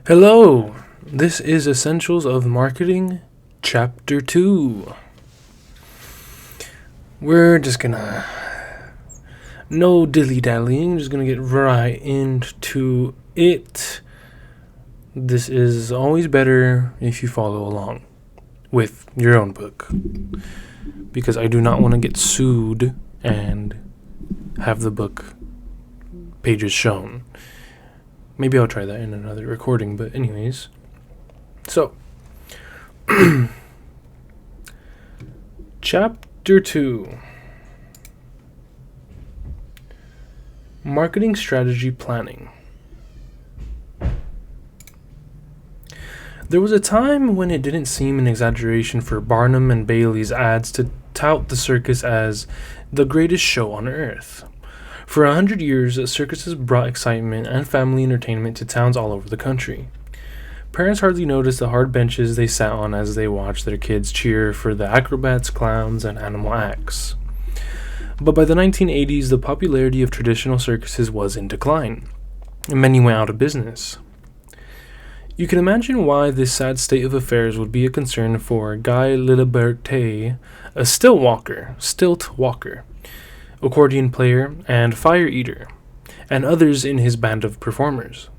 Hello, this is Essentials of Marketing, Chapter 2. We're just gonna, no dilly-dallying, just gonna get right into it. This is always better if you follow along with your own book, because I do not want to get sued and have the book pages shown. Maybe I'll try that in another recording, but anyways. So, Chapter 2. Marketing Strategy Planning. There was a time when it didn't seem an exaggeration for Barnum and Bailey's ads to tout the circus as the greatest show on earth. For 100 years, circuses brought excitement and family entertainment to towns all over the country. Parents hardly noticed the hard benches they sat on as they watched their kids cheer for the acrobats, clowns, and animal acts. But by the 1980s, the popularity of traditional circuses was in decline, and many went out of business. You can imagine why this sad state of affairs would be a concern for Guy Liliberté, a stilt walker, accordion player, and fire eater, and others in his band of performers.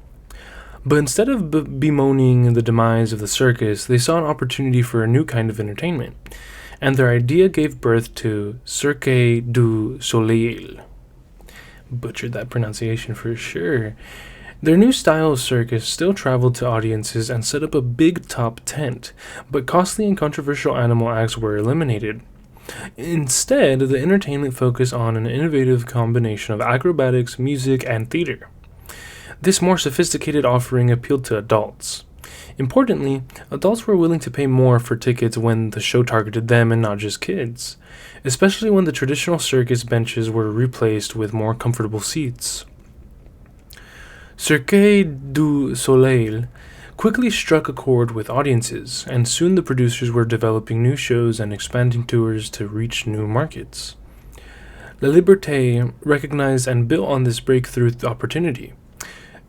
But instead of bemoaning the demise of the circus, they saw an opportunity for a new kind of entertainment, and their idea gave birth to Cirque du Soleil. Butchered that pronunciation for sure. Their new style of circus still traveled to audiences and set up a big top tent, but costly and controversial animal acts were eliminated. Instead, the entertainment focused on an innovative combination of acrobatics, music, and theater. This more sophisticated offering appealed to adults. Importantly, adults were willing to pay more for tickets when the show targeted them and not just kids, especially when the traditional circus benches were replaced with more comfortable seats. Cirque du Soleil quickly struck a chord with audiences, and soon the producers were developing new shows and expanding tours to reach new markets. La Liberté recognized and built on this breakthrough opportunity.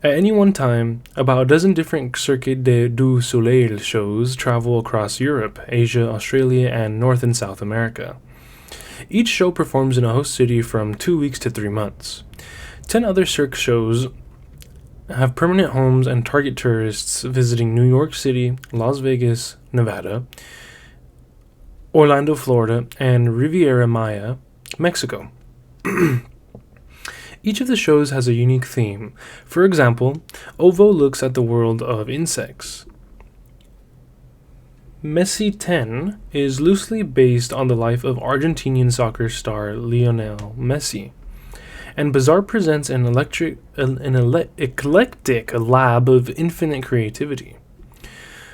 At any one time, about a dozen different Cirque du Soleil shows travel across Europe, Asia, Australia, and North and South America. Each show performs in a host city from 2 weeks to 3 months. 10 other Cirque shows have permanent homes and target tourists visiting New York City, Las Vegas, Nevada, Orlando, Florida, and Riviera Maya, Mexico. Each of the shows has a unique theme. For example, OVO looks at the world of insects. Messi 10 is loosely based on the life of Argentinian soccer star Lionel Messi. And Bazaar presents an eclectic lab of infinite creativity.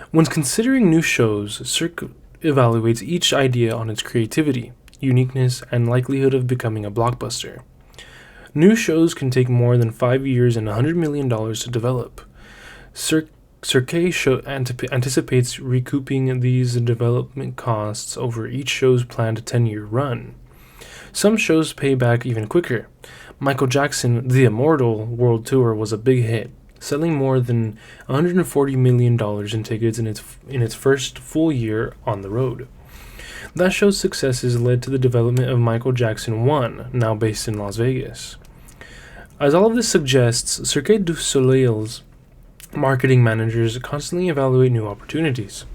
When considering new shows, Cirque evaluates each idea on its creativity, uniqueness, and likelihood of becoming a blockbuster. New shows can take more than 5 years and $100 million to develop. Cirque anticipates recouping these development costs over each show's planned 10-year run. Some shows pay back even quicker. Michael Jackson, The Immortal World Tour was a big hit, selling more than $140 million in tickets in its first full year on the road. That show's successes led to the development of Michael Jackson 1, now based in Las Vegas. As all of this suggests, Cirque du Soleil's marketing managers constantly evaluate new opportunities.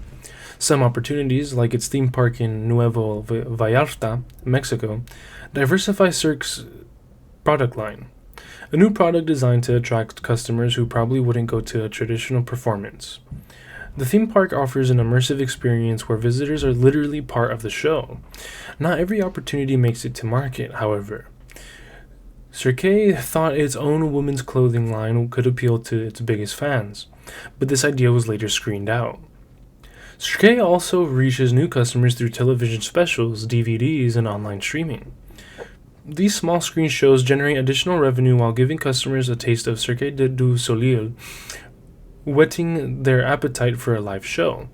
Some opportunities, like its theme park in Nuevo Vallarta, Mexico, diversify Cirque's product line. A new product designed to attract customers who probably wouldn't go to a traditional performance. The theme park offers an immersive experience where visitors are literally part of the show. Not every opportunity makes it to market, however. Cirque thought its own women's clothing line could appeal to its biggest fans, but this idea was later screened out. Cirque also reaches new customers through television specials, DVDs, and online streaming. These small screen shows generate additional revenue while giving customers a taste of Cirque du Soleil, whetting their appetite for a live show.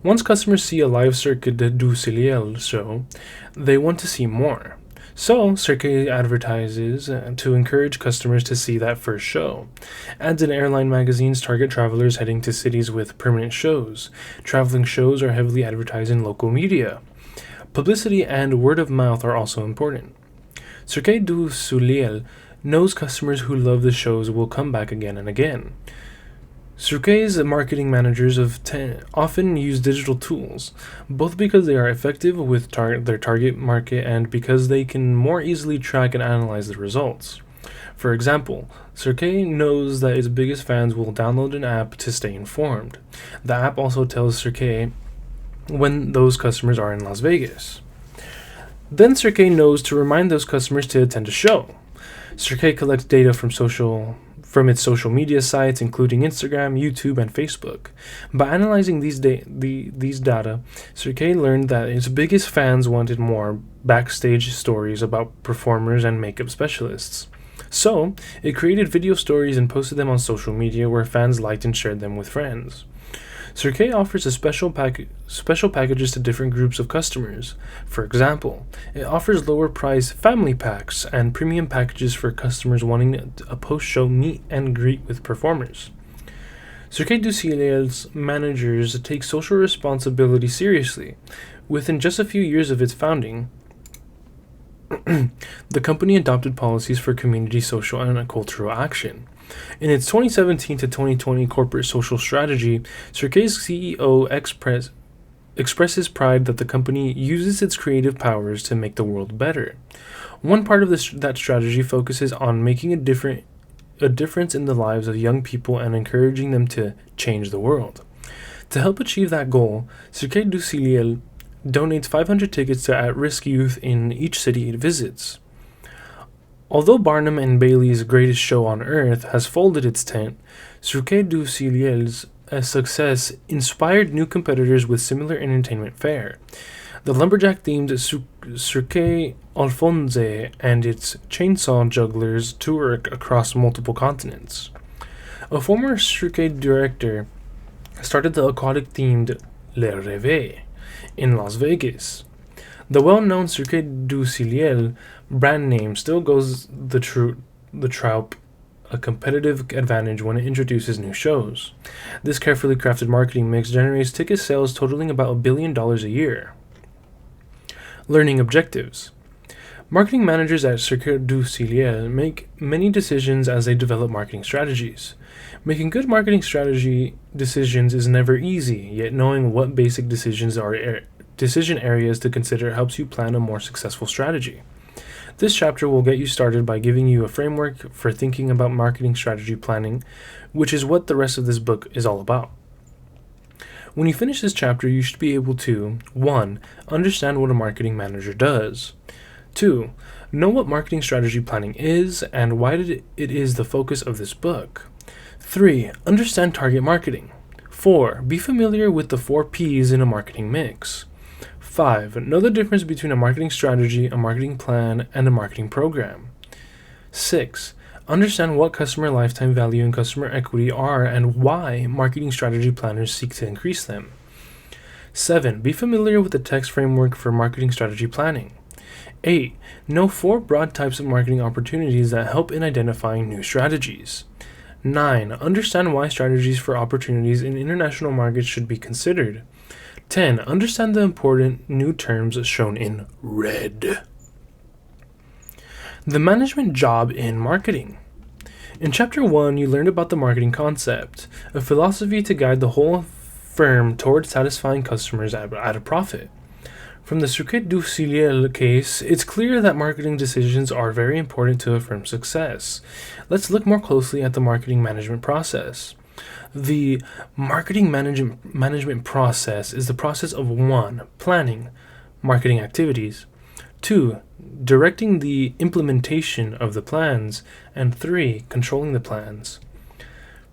Once customers see a live Cirque du Soleil show, they want to see more. So, Cirque advertises to encourage customers to see that first show. Ads in airline magazines target travelers heading to cities with permanent shows. Traveling shows are heavily advertised in local media. Publicity and word of mouth are also important. Cirque du Soleil knows customers who love the shows will come back again and again. Cirque's marketing managers often use digital tools, both because they are effective with their target market and because they can more easily track and analyze the results. For example, Cirque knows that its biggest fans will download an app to stay informed. The app also tells Cirque when those customers are in Las Vegas. Then Cirque knows to remind those customers to attend a show. Cirque collects data from its social media sites, including Instagram, YouTube, and Facebook. By analyzing these data, Cirque learned that its biggest fans wanted more backstage stories about performers and makeup specialists. So, it created video stories and posted them on social media where fans liked and shared them with friends. Cirque offers special packages to different groups of customers. For example, it offers lower price family packs and premium packages for customers wanting a post-show meet and greet with performers. Cirque du Soleil's managers take social responsibility seriously. Within just a few years of its founding, the company adopted policies for community, social, and cultural action. In its 2017 to 2020 corporate social strategy, Cirque's CEO expresses pride that the company uses its creative powers to make the world better. One part of that strategy focuses on making a difference in the lives of young people and encouraging them to change the world. To help achieve that goal, Cirque du Soleil donates 500 tickets to at-risk youth in each city it visits. Although Barnum and Bailey's Greatest Show on Earth has folded its tent, Cirque du Soleil's success inspired new competitors with similar entertainment fare. The lumberjack-themed Cirque Alphonse and its chainsaw jugglers tour across multiple continents. A former Cirque director started the aquatic-themed Le Rêve in Las Vegas. The well-known Cirque du Soleil brand name still goes the trope a competitive advantage when it introduces new shows. This carefully crafted marketing mix generates ticket sales totaling about $1 billion a year. Learning objectives. Marketing managers at Cirque du Soleil make many decisions as they develop marketing strategies. Making good marketing strategy decisions is never easy, yet knowing what basic decision areas to consider helps you plan a more successful strategy. This chapter will get you started by giving you a framework for thinking about marketing strategy planning, which is what the rest of this book is all about. When you finish this chapter, you should be able to 1. Understand what a marketing manager does. 2. Know what marketing strategy planning is and why it is the focus of this book. 3. Understand target marketing. 4. Be familiar with the 4 P's in a marketing mix. 5. Know the difference between a marketing strategy, a marketing plan, and a marketing program. 6. Understand what customer lifetime value and customer equity are and why marketing strategy planners seek to increase them. 7. Be familiar with the text framework for marketing strategy planning. 8. Know 4 broad types of marketing opportunities that help in identifying new strategies. 9. Understand why strategies for opportunities in international markets should be considered. 10. Understand the important new terms shown in red. The management job in marketing. In Chapter 1, you learned about the marketing concept, a philosophy to guide the whole firm toward satisfying customers at a profit. From the Cirque du Soleil case, it's clear that marketing decisions are very important to a firm's success. Let's look more closely at the marketing management process. The marketing management process is the process of 1. Planning marketing activities, 2. Directing the implementation of the plans, and 3. Controlling the plans.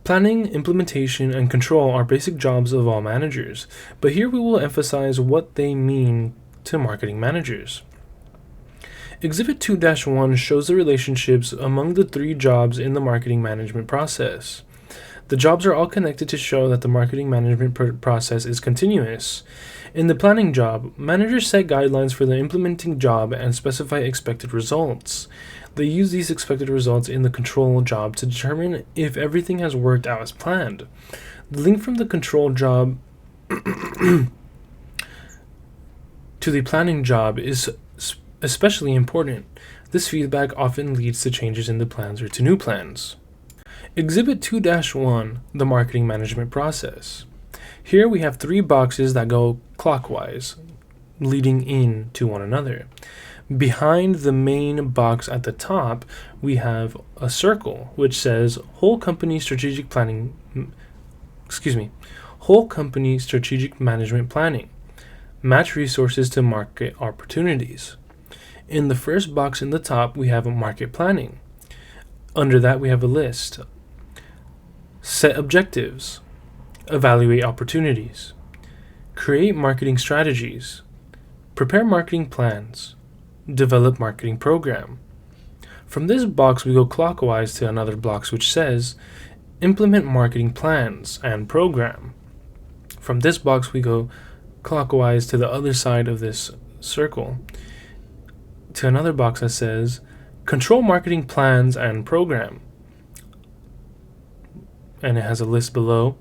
Planning, implementation, and control are basic jobs of all managers, but here we will emphasize what they mean to marketing managers. Exhibit 2-1 shows the relationships among the 3 jobs in the marketing management process. The jobs are all connected to show that the marketing management process is continuous. In the planning job, managers set guidelines for the implementing job and specify expected results. They use these expected results in the control job to determine if everything has worked out as planned. The link from the control job to the planning job is especially important. This feedback often leads to changes in the plans or to new plans. Exhibit 2-1, the marketing management process. Here we have 3 boxes that go clockwise, leading in to one another. Behind the main box at the top, we have a circle which says whole company strategic management planning. Match resources to market opportunities. In the first box in the top, we have a market planning. Under that, we have a list. Set objectives. Evaluate opportunities. Create marketing strategies. Prepare marketing plans. Develop marketing program. From this box, we go clockwise to another box which says implement marketing plans and program. From this box, we go clockwise to the other side of this circle to another box that says control marketing plans and program. And it has a list below.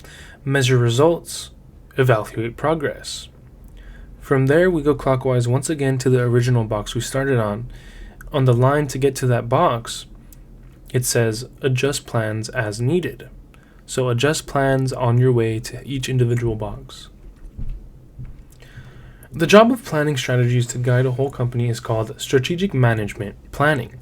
Measure results. Evaluate progress. From there, we go clockwise once again to the original box we started on. On the line to get to that box, it says adjust plans as needed. So adjust plans on your way to each individual box. The job of planning strategies to guide a whole company is called strategic management planning.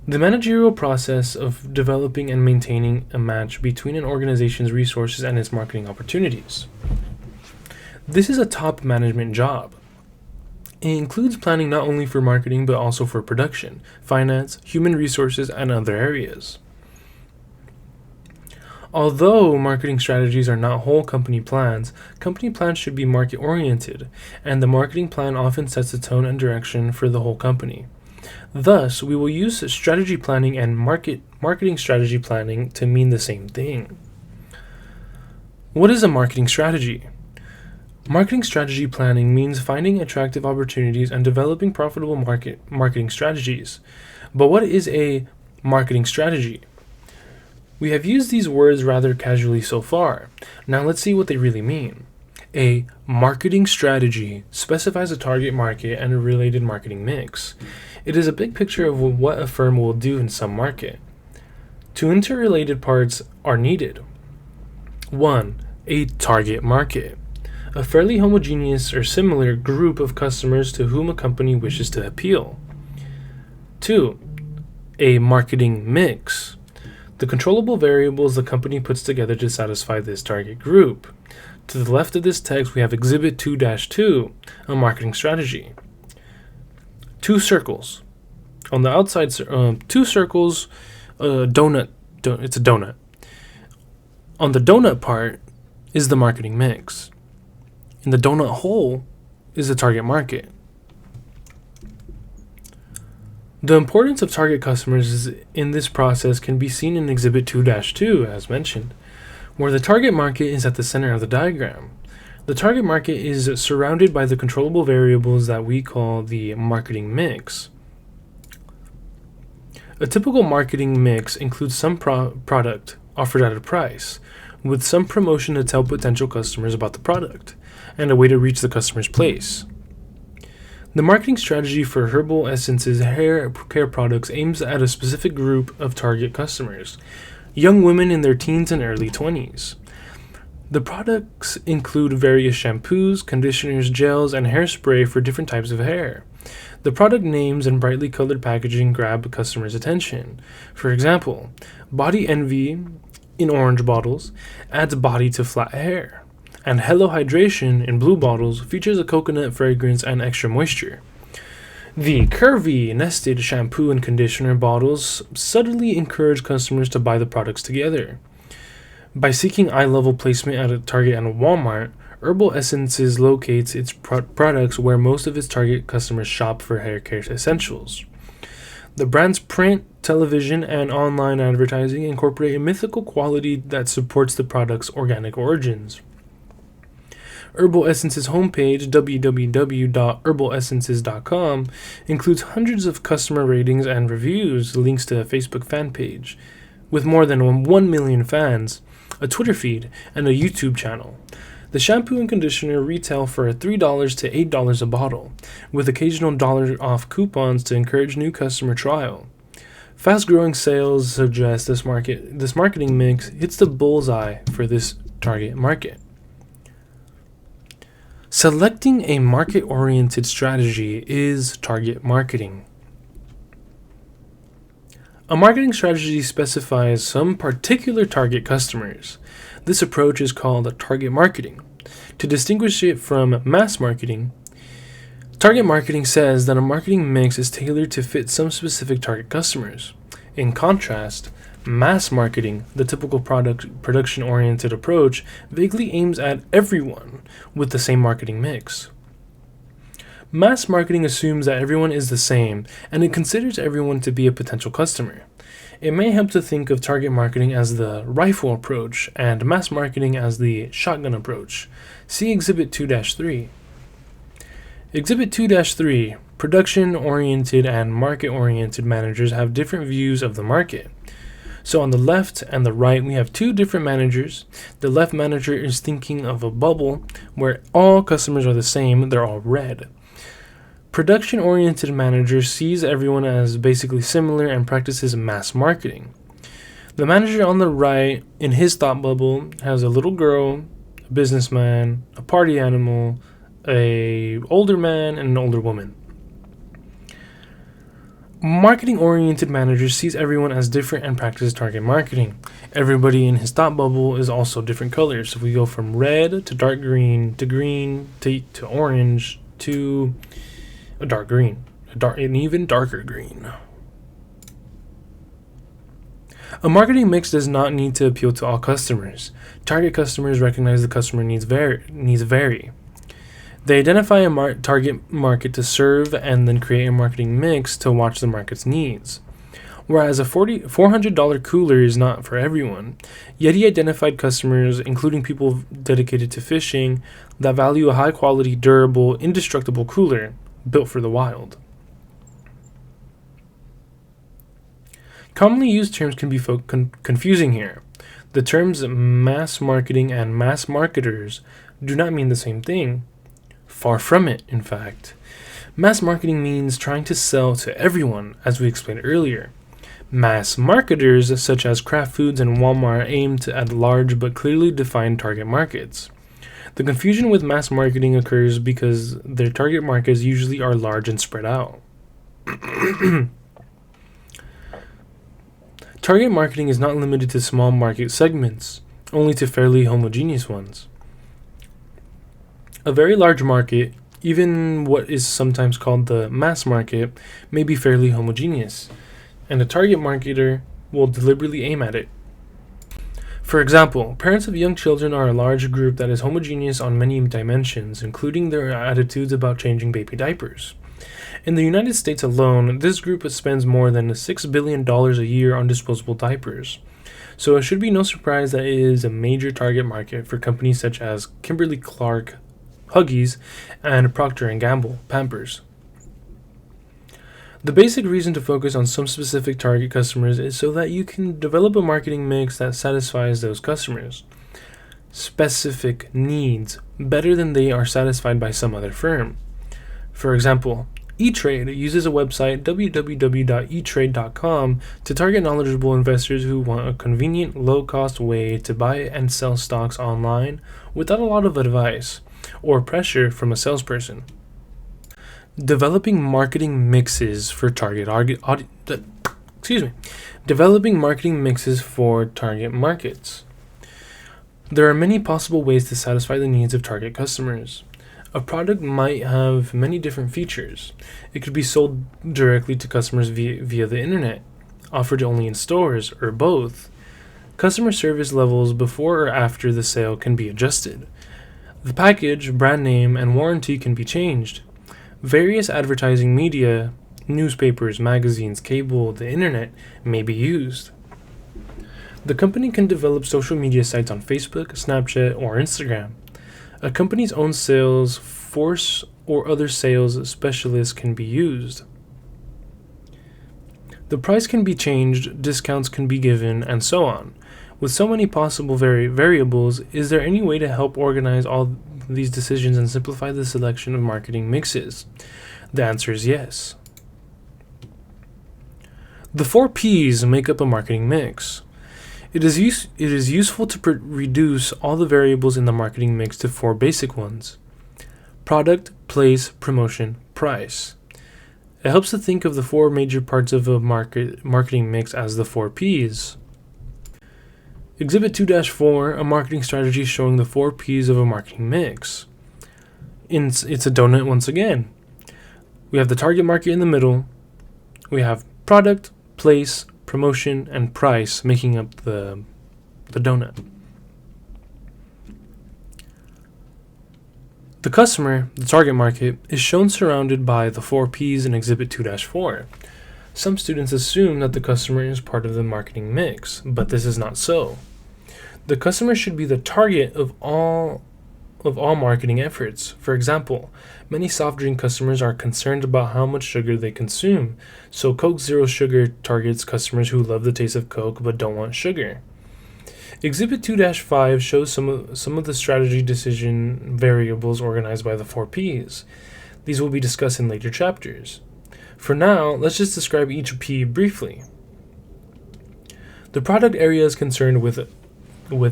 The managerial process of developing and maintaining a match between an organization's resources and its marketing opportunities. This is a top management job. It includes planning not only for marketing but also for production, finance, human resources, and other areas. Although marketing strategies are not whole company plans should be market-oriented, and the marketing plan often sets the tone and direction for the whole company. Thus, we will use strategy planning and marketing strategy planning to mean the same thing. What is a marketing strategy? Marketing strategy planning means finding attractive opportunities and developing profitable marketing strategies. But what is a marketing strategy? We have used these words rather casually so far. Now let's see what they really mean. A marketing strategy specifies a target market and a related marketing mix. It is a big picture of what a firm will do in some market. Two interrelated parts are needed. 1. A target market. A fairly homogeneous or similar group of customers to whom a company wishes to appeal. 2. A marketing mix. The controllable variables the company puts together to satisfy this target group. To the left of this text, we have Exhibit 2-2, a marketing strategy. 2 circles. On the outside, 2 circles, donut. It's a donut. On the donut part is the marketing mix. In the donut hole is the target market. The importance of target customers in this process can be seen in Exhibit 2-2, as mentioned, where the target market is at the center of the diagram. The target market is surrounded by the controllable variables that we call the marketing mix. A typical marketing mix includes some product offered at a price, with some promotion to tell potential customers about the product, and a way to reach the customer's place. The marketing strategy for herbal essences hair care products aims at a specific group of target customers, young women in their teens and early 20s. The products include various shampoos, conditioners, gels, and hairspray for different types of hair. The product names and brightly colored packaging grab customers' attention. For example, Body Envy in orange bottles adds body to flat hair, and Hello Hydration in blue bottles features a coconut fragrance and extra moisture. The curvy nested shampoo and conditioner bottles subtly encourage customers to buy the products together. By seeking eye-level placement at a Target and a Walmart, Herbal Essences locates its products where most of its target customers shop for hair care essentials. The brand's print, television, and online advertising incorporate a mythical quality that supports the product's organic origins. Herbal Essence's homepage, www.herbalessences.com, includes hundreds of customer ratings and reviews, links to a Facebook fan page, with more than 1 million fans, a Twitter feed, and a YouTube channel. The shampoo and conditioner retail for $3 to $8 a bottle, with occasional dollar off coupons to encourage new customer trial. Fast-growing sales suggest this marketing mix hits the bullseye for this target market. Selecting a market-oriented strategy is target marketing. A marketing strategy specifies some particular target customers. This approach is called target marketing. To distinguish it from mass marketing, target marketing says that a marketing mix is tailored to fit some specific target customers. In contrast, mass marketing, the typical production-oriented approach, vaguely aims at everyone with the same marketing mix. Mass marketing assumes that everyone is the same, and it considers everyone to be a potential customer. It may help to think of target marketing as the rifle approach and mass marketing as the shotgun approach. See Exhibit 2-3. Exhibit 2-3, production-oriented and market-oriented managers have different views of the market. So on the left and the right, we have two different managers. The left manager is thinking of a bubble where all customers are the same, they're all red. Production-oriented manager sees everyone as basically similar and practices mass marketing. The manager on the right, in his thought bubble, has a little girl, a businessman, a party animal, an older man, and an older woman. Marketing-oriented manager sees everyone as different and practices target marketing. Everybody in his thought bubble is also different colors. So we go from red to dark green to orange to a dark green, an even darker green. A marketing mix does not need to appeal to all customers. Target customers recognize the customer needs vary. They identify a target market to serve and then create a marketing mix to watch the market's needs. Whereas a $400 cooler is not for everyone, yet he identified customers, including people dedicated to fishing, that value a high-quality, durable, indestructible cooler built for the wild. Commonly used terms can be confusing here. The terms mass marketing and mass marketers do not mean the same thing. Far from it, in fact. Mass marketing means trying to sell to everyone, as we explained earlier. Mass marketers, such as Kraft Foods and Walmart, aim at large but clearly defined target markets. The confusion with mass marketing occurs because their target markets usually are large and spread out. Target marketing is not limited to small market segments, only to fairly homogeneous ones. A very large market, even what is sometimes called the mass market, may be fairly homogeneous, and a target marketer will deliberately aim at it. For example, parents of young children are a large group that is homogeneous on many dimensions, including their attitudes about changing baby diapers. In the United States alone, this group spends more than $6 billion a year on disposable diapers. So it should be no surprise that it is a major target market for companies such as Kimberly-Clark, Huggies, and Procter & Gamble, Pampers. The basic reason to focus on some specific target customers is so that you can develop a marketing mix that satisfies those customers' specific needs better than they are satisfied by some other firm. For example, E-Trade uses a website, www.etrade.com, to target knowledgeable investors who want a convenient, low-cost way to buy and sell stocks online without a lot of advice or pressure from a salesperson. Developing marketing mixes for target markets. There are many possible ways to satisfy the needs of target customers. A product might have many different features. It could be sold directly to customers via the internet, offered only in stores, or both. Customer service levels before or after the sale can be adjusted. The package, brand name, and warranty can be changed. Various advertising media, newspapers, magazines, cable, the internet may be used. The company can develop social media sites on Facebook, Snapchat, or Instagram. A company's own sales force or other sales specialists can be used. The price can be changed, discounts can be given, and so on. With so many possible variables, is there any way to help organize all these decisions and simplify the selection of marketing mixes? The answer is yes. The 4 P's make up a marketing mix. It is useful to reduce all the variables in the marketing mix to 4 basic ones: product, place, promotion, price. It helps to think of the 4 major parts of a marketing mix as the 4 P's. Exhibit 2-4, a marketing strategy showing the 4 P's of a marketing mix. It's a donut once again. We have the target market in the middle. We have product, place, promotion, and price making up the donut. The customer, the target market, is shown surrounded by the 4 P's in Exhibit 2-4. Some students assume that the customer is part of the marketing mix, but this is not so. The customer should be the target of all marketing efforts. For example, many soft drink customers are concerned about how much sugar they consume, so Coke Zero Sugar targets customers who love the taste of Coke but don't want sugar. Exhibit 2-5 shows some of the strategy decision variables organized by the 4 P's. These will be discussed in later chapters. For now, let's just describe each P briefly. The product area is concerned with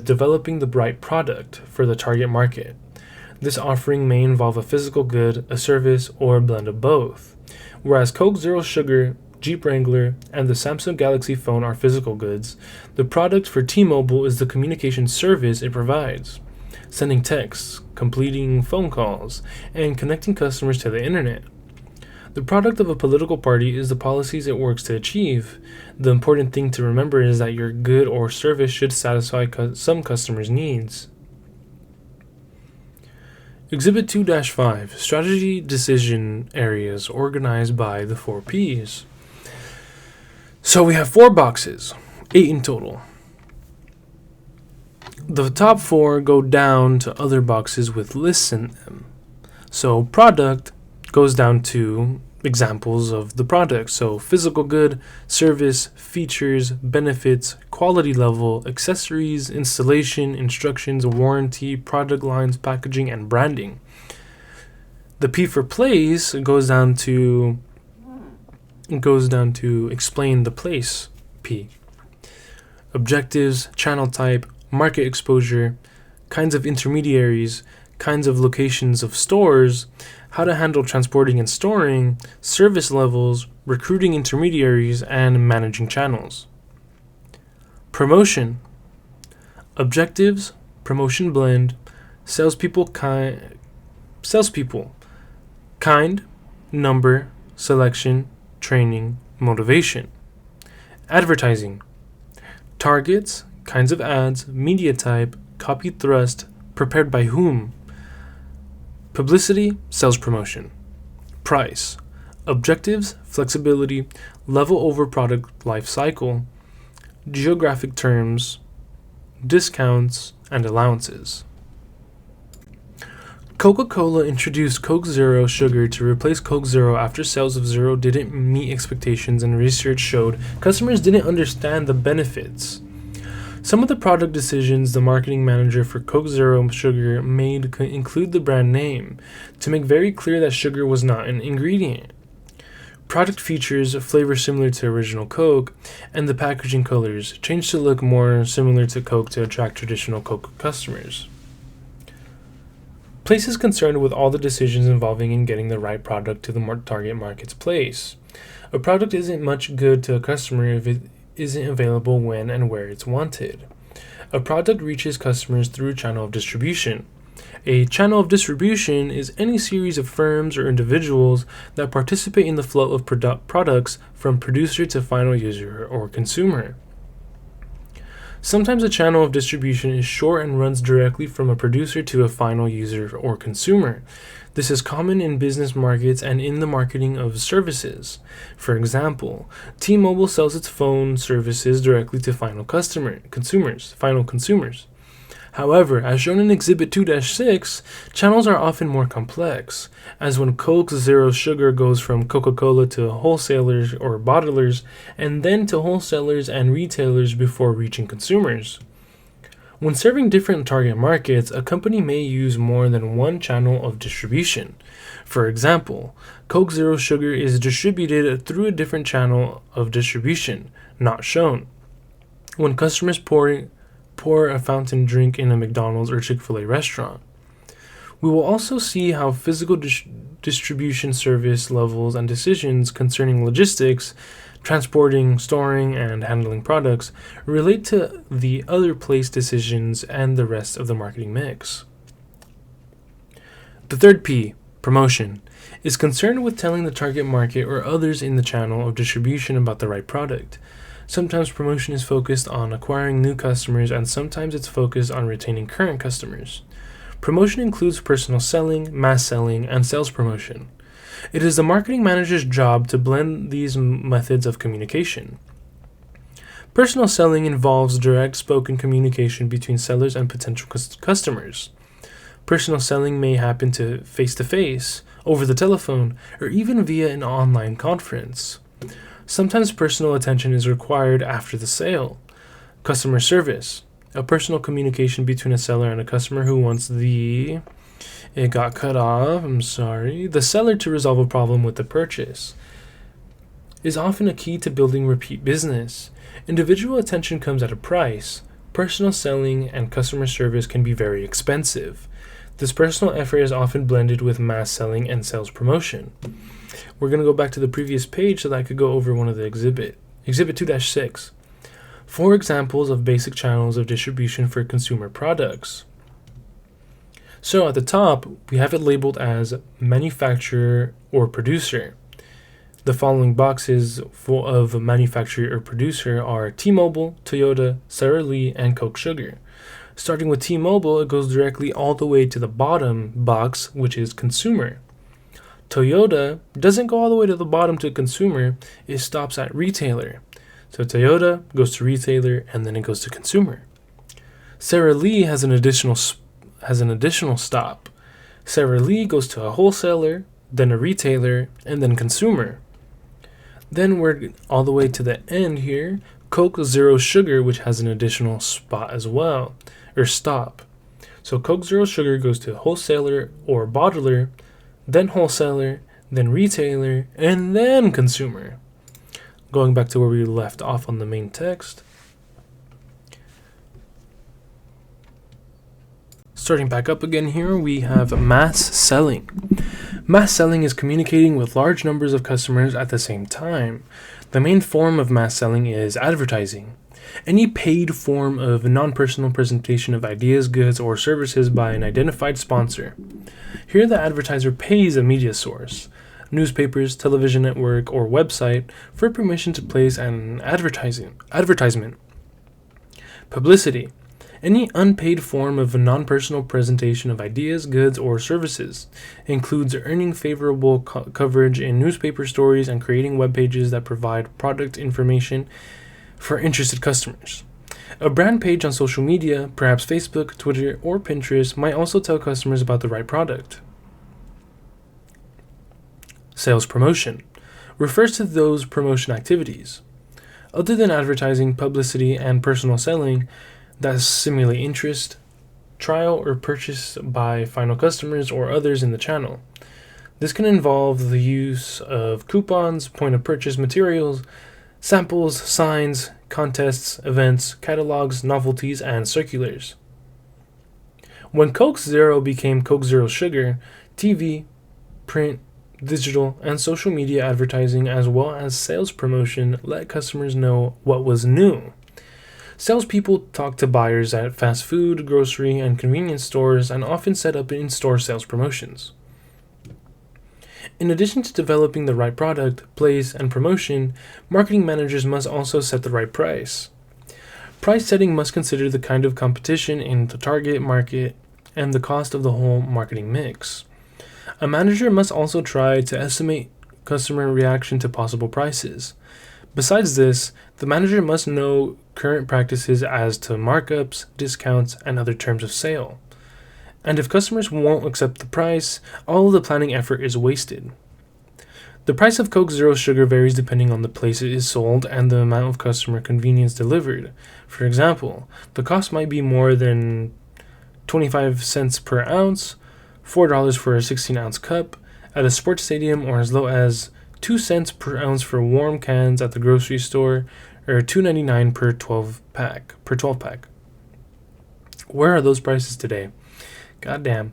developing the right product for the target market. This offering may involve a physical good, a service, or a blend of both. Whereas Coke Zero Sugar, Jeep Wrangler, and the Samsung Galaxy phone are physical goods, the product for T-Mobile is the communication service it provides, sending texts, completing phone calls, and connecting customers to the internet. The product of a political party is the policies it works to achieve. The important thing to remember is that your good or service should satisfy some customers' needs. Exhibit 2-5, strategy decision areas organized by the 4 P's. So we have 4 boxes, 8 in total. The top 4 go down to other boxes with lists in them. So product goes down to examples of the product. So physical good, service, features, benefits, quality level, accessories, installation, instructions, warranty, product lines, packaging, and branding. The P for place goes down to explain the place P. Objectives, channel type, market exposure, kinds of intermediaries, kinds of locations of stores, how to handle transporting and storing, service levels, recruiting intermediaries, and managing channels. Promotion. Objectives, promotion blend, salespeople, kind, number, selection, training, motivation. Advertising. Targets, kinds of ads, media type, copy thrust, prepared by whom. Publicity, sales promotion. Price. Objectives, flexibility, level over product life cycle, geographic terms, discounts, and allowances. Coca-Cola introduced Coke Zero Sugar to replace Coke Zero after sales of Zero didn't meet expectations and research showed customers didn't understand the benefits. Some of the product decisions the marketing manager for Coke Zero Sugar made include the brand name, to make very clear that sugar was not an ingredient. Product features, flavor similar to original Coke, and the packaging colors changed to look more similar to Coke to attract traditional Coke customers. Place is concerned with all the decisions involving in getting the right product to the target market's place. A product isn't much good to a customer if it isn't available when and where it's wanted. A product reaches customers through a channel of distribution. A channel of distribution is any series of firms or individuals that participate in the flow of products from producer to final user or consumer. Sometimes a channel of distribution is short and runs directly from a producer to a final user or consumer. This is common in business markets and in the marketing of services. For example, T-Mobile sells its phone services directly to final consumers. However, as shown in Exhibit 2-6, channels are often more complex, as when Coke Zero Sugar goes from Coca-Cola to wholesalers or bottlers, and then to wholesalers and retailers before reaching consumers. When serving different target markets, a company may use more than one channel of distribution. For example, Coke Zero Sugar is distributed through a different channel of distribution, not shown. When customers pour a fountain drink in a McDonald's or Chick-fil-A restaurant. We will also see how physical distribution service levels and decisions concerning logistics, transporting, storing, and handling products relate to the other place decisions and the rest of the marketing mix. The third P, promotion, is concerned with telling the target market or others in the channel of distribution about the right product. Sometimes promotion is focused on acquiring new customers, and sometimes it's focused on retaining current customers. Promotion includes personal selling, mass selling, and sales promotion. It is the marketing manager's job to blend these methods of communication. Personal selling involves direct spoken communication between sellers and potential customers. Personal selling may happen to face, over the telephone, or even via an online conference. Sometimes personal attention is required after the sale. Customer service, a personal communication between a seller and a customer who wants the seller to resolve a problem with the purchase, is often a key to building repeat business. Individual attention comes at a price. Personal selling and customer service can be very expensive. This personal effort is often blended with mass selling and sales promotion. We're going to go back to the previous page so that I could go over one of the Exhibit 2-6. 4 examples of basic channels of distribution for consumer products. So at the top, we have it labeled as manufacturer or producer. The following boxes of manufacturer or producer are T-Mobile, Toyota, Sara Lee, and Coke Sugar. Starting with T-Mobile, it goes directly all the way to the bottom box, which is consumer. Toyota doesn't go all the way to the bottom to consumer, it stops at retailer. So Toyota goes to retailer and then it goes to consumer. Sara Lee has an additional stop. Sara Lee goes to a wholesaler, then a retailer, and then consumer. Then we're all the way to the end here, Coke Zero Sugar, which has an additional spot as well, or stop. So Coke Zero Sugar goes to wholesaler or bottler, then wholesaler, then retailer, and then consumer. Going back to where we left off on the main text. Starting back up again here, we have mass selling. Mass selling is communicating with large numbers of customers at the same time. The main form of mass selling is advertising. Any paid form of non-personal presentation of ideas, goods, or services by an identified sponsor. Here the advertiser pays a media source, newspapers, television network, or website for permission to place an advertisement. Publicity. Any unpaid form of a non-personal presentation of ideas, goods, or services. Includes earning favorable coverage in newspaper stories and creating web pages that provide product information for interested customers. A brand page on social media, perhaps Facebook, Twitter, or Pinterest, might also tell customers about the right product. Sales promotion refers to those promotion activities, other than advertising, publicity, and personal selling, that simulate interest, trial, or purchase by final customers or others in the channel. This can involve the use of coupons, point-of-purchase materials, samples, signs, contests, events, catalogs, novelties, and circulars. When Coke Zero became Coke Zero Sugar, TV, print, digital, and social media advertising as well as sales promotion let customers know what was new. Salespeople talk to buyers at fast food, grocery, and convenience stores and often set up in-store sales promotions. In addition to developing the right product, place, and promotion, marketing managers must also set the right price. Price setting must consider the kind of competition in the target market and the cost of the whole marketing mix. A manager must also try to estimate customer reaction to possible prices. Besides this, the manager must know current practices as to markups, discounts, and other terms of sale. And if customers won't accept the price, all of the planning effort is wasted. The price of Coke Zero Sugar varies depending on the place it is sold and the amount of customer convenience delivered. For example, the cost might be more than 25 cents per ounce, $4 for a 16-ounce cup at a sports stadium, or as low as 2 cents per ounce for warm cans at the grocery store, or $2.99 per 12-pack. Where are those prices today? Goddamn.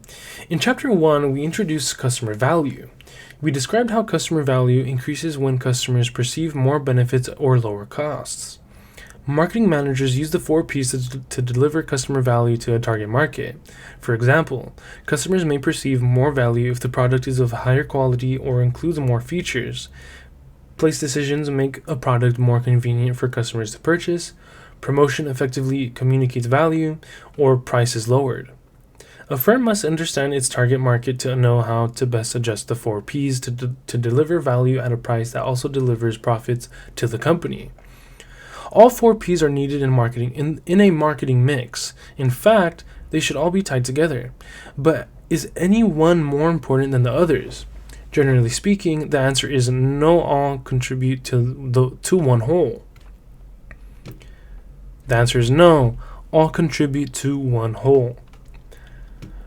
In Chapter 1, we introduced customer value. We described how customer value increases when customers perceive more benefits or lower costs. Marketing managers use the 4 Ps to deliver customer value to a target market. For example, customers may perceive more value if the product is of higher quality or includes more features. Place decisions make a product more convenient for customers to purchase, promotion effectively communicates value, or price is lowered. A firm must understand its target market to know how to best adjust the 4 Ps to deliver value at a price that also delivers profits to the company. All 4 Ps are needed in marketing in a marketing mix. In fact, they should all be tied together. But is any one more important than the others? Generally speaking, the answer is no, all contribute to one whole. The answer is no, all contribute to one whole.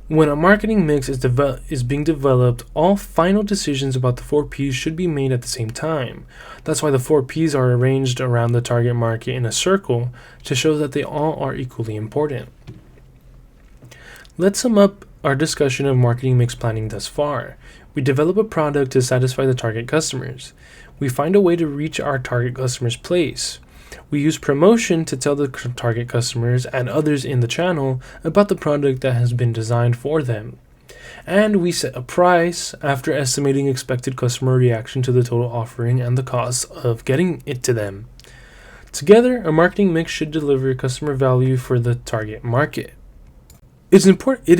When a marketing mix is being developed, all final decisions about the 4 Ps should be made at the same time. That's why the 4 Ps are arranged around the target market in a circle to show that they all are equally important. Let's sum up our discussion of marketing mix planning thus far. We develop a product to satisfy the target customers. We find a way to reach our target customers' place. We use promotion to tell the target customers and others in the channel about the product that has been designed for them. And we set a price after estimating expected customer reaction to the total offering and the cost of getting it to them. Together, a marketing mix should deliver customer value for the target market. It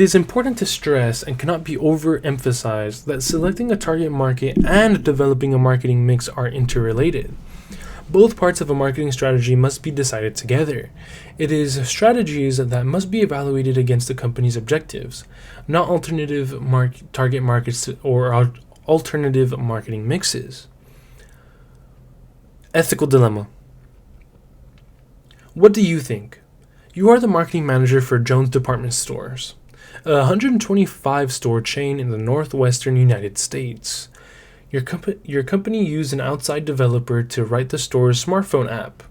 is important to stress and cannot be overemphasized that selecting a target market and developing a marketing mix are interrelated. Both parts of a marketing strategy must be decided together. It is strategies that must be evaluated against the company's objectives, not alternative target markets or alternative marketing mixes. Ethical dilemma. What do you think? You are the marketing manager for Jones Department Stores, a 125-store chain in the northwestern United States. Your company used an outside developer to write the store's smartphone app.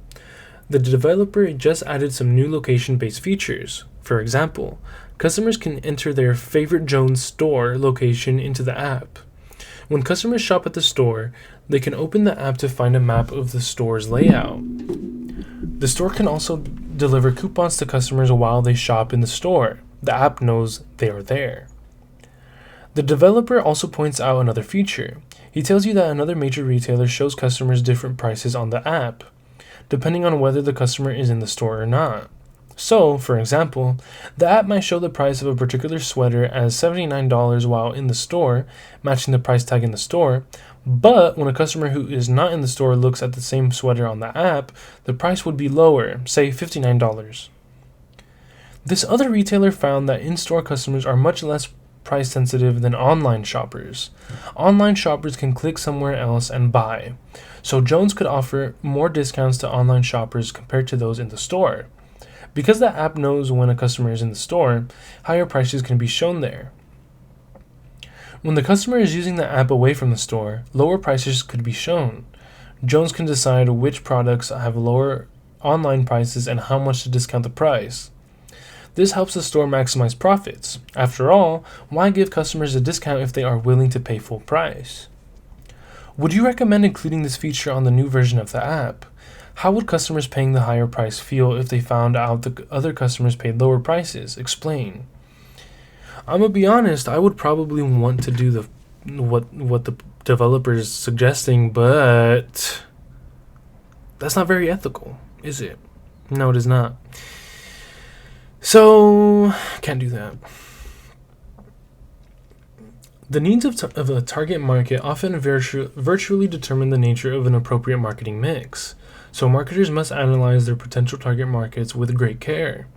The developer just added some new location-based features. For example, customers can enter their favorite Jones store location into the app. When customers shop at the store, they can open the app to find a map of the store's layout. The store can also deliver coupons to customers while they shop in the store. The app knows they are there. The developer also points out another feature. He tells you that another major retailer shows customers different prices on the app, depending on whether the customer is in the store or not. So, for example, the app might show the price of a particular sweater as $79 while in the store, matching the price tag in the store, but when a customer who is not in the store looks at the same sweater on the app, the price would be lower, say $59. This other retailer found that in-store customers are much less price sensitive than online shoppers. Online shoppers can click somewhere else and buy, so Jones could offer more discounts to online shoppers compared to those in the store. Because the app knows when a customer is in the store, higher prices can be shown there. When the customer is using the app away from the store, lower prices could be shown. Jones can decide which products have lower online prices and how much to discount the price. This helps the store maximize profits. After all, why give customers a discount if they are willing to pay full price? Would you recommend including this feature on the new version of the app? How would customers paying the higher price feel if they found out the other customers paid lower prices? Explain. I'm gonna be honest, I would probably want to do what the developer is suggesting, but that's not very ethical, is it? No, it is not. So, can't do that. The needs of a target market often virtually determine the nature of an appropriate marketing mix, so marketers must analyze their potential target markets with great care.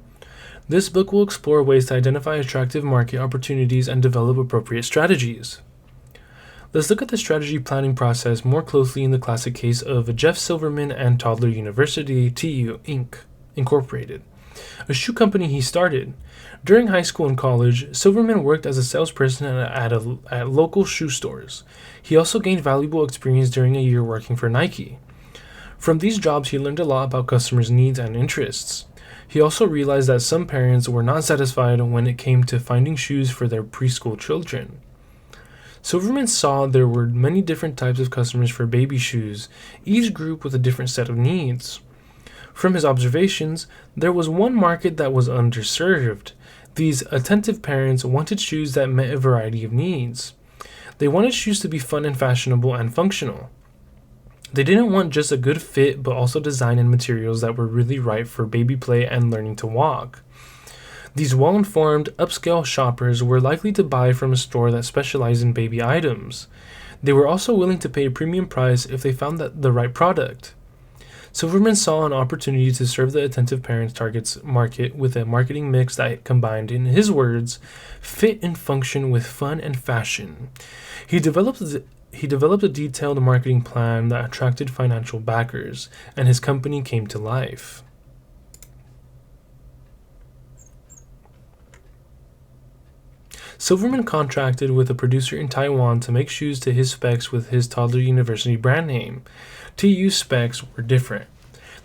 This book will explore ways to identify attractive market opportunities and develop appropriate strategies. Let's look at the strategy planning process more closely in the classic case of Jeff Silverman and Toddler University, TU Inc., Incorporated, a shoe company he started. During high school and college, Silverman worked as a salesperson at local shoe stores. He also gained valuable experience during a year working for Nike. From these jobs, he learned a lot about customers' needs and interests. He also realized that some parents were not satisfied when it came to finding shoes for their preschool children. Silverman saw there were many different types of customers for baby shoes, each group with a different set of needs. From his observations, there was one market that was underserved. These attentive parents wanted shoes that met a variety of needs. They wanted shoes to be fun and fashionable and functional. They didn't want just a good fit, but also design and materials that were really right for baby play and learning to walk. These well-informed, upscale shoppers were likely to buy from a store that specialized in baby items. They were also willing to pay a premium price if they found the right product. Silverman saw an opportunity to serve the attentive parents' target market with a marketing mix that combined, in his words, fit and function with fun and fashion. He developed a detailed marketing plan that attracted financial backers, and his company came to life. Silverman contracted with a producer in Taiwan to make shoes to his specs with his Toddler University brand name. TU's specs were different.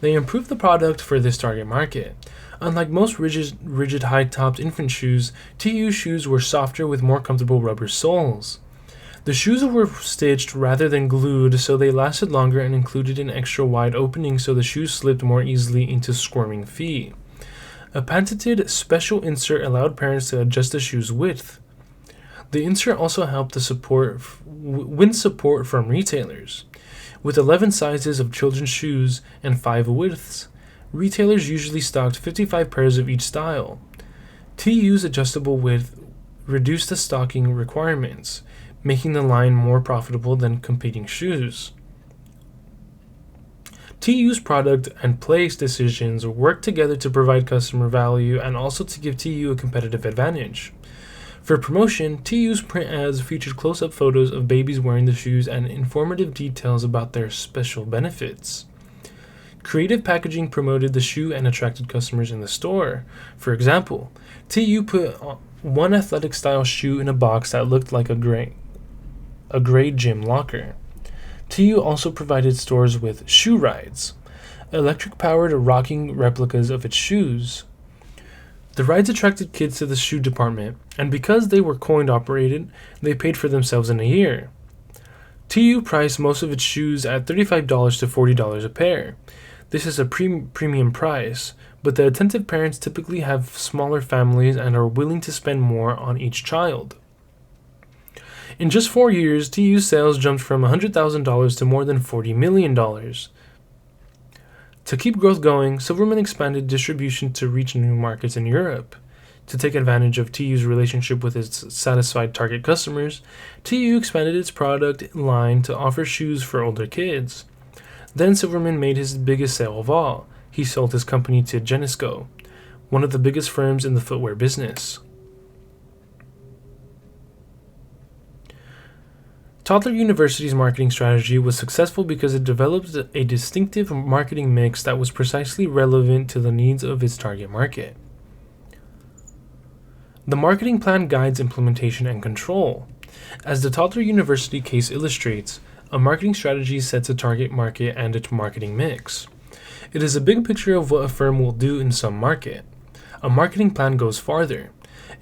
They improved the product for this target market. Unlike most rigid high-topped infant shoes, TU shoes were softer with more comfortable rubber soles. The shoes were stitched rather than glued, so they lasted longer and included an extra wide opening so the shoes slipped more easily into squirming feet. A patented special insert allowed parents to adjust the shoe's width. The insert also helped win support from retailers. With 11 sizes of children's shoes and 5 widths, retailers usually stocked 55 pairs of each style. TU's adjustable width reduced the stocking requirements, making the line more profitable than competing shoes. TU's product and place decisions worked together to provide customer value and also to give TU a competitive advantage. For promotion, TU's print ads featured close-up photos of babies wearing the shoes and informative details about their special benefits. Creative packaging promoted the shoe and attracted customers in the store. For example, TU put one athletic-style shoe in a box that looked like a gray gym locker. TU also provided stores with shoe rides, electric-powered rocking replicas of its shoes. The rides attracted kids to the shoe department, and because they were coin-operated, they paid for themselves in a year. TU priced most of its shoes at $35 to $40 a pair. This is a premium price, but the attentive parents typically have smaller families and are willing to spend more on each child. In just 4 years, TU's sales jumped from $100,000 to more than $40 million. To keep growth going, Silverman expanded distribution to reach new markets in Europe. To take advantage of TU's relationship with its satisfied target customers, TU expanded its product line to offer shoes for older kids. Then Silverman made his biggest sale of all. He sold his company to Genesco, one of the biggest firms in the footwear business. Toddler University's marketing strategy was successful because it developed a distinctive marketing mix that was precisely relevant to the needs of its target market. The marketing plan guides implementation and control. As the Toddler University case illustrates, a marketing strategy sets a target market and its marketing mix. It is a big picture of what a firm will do in some market. A marketing plan goes farther.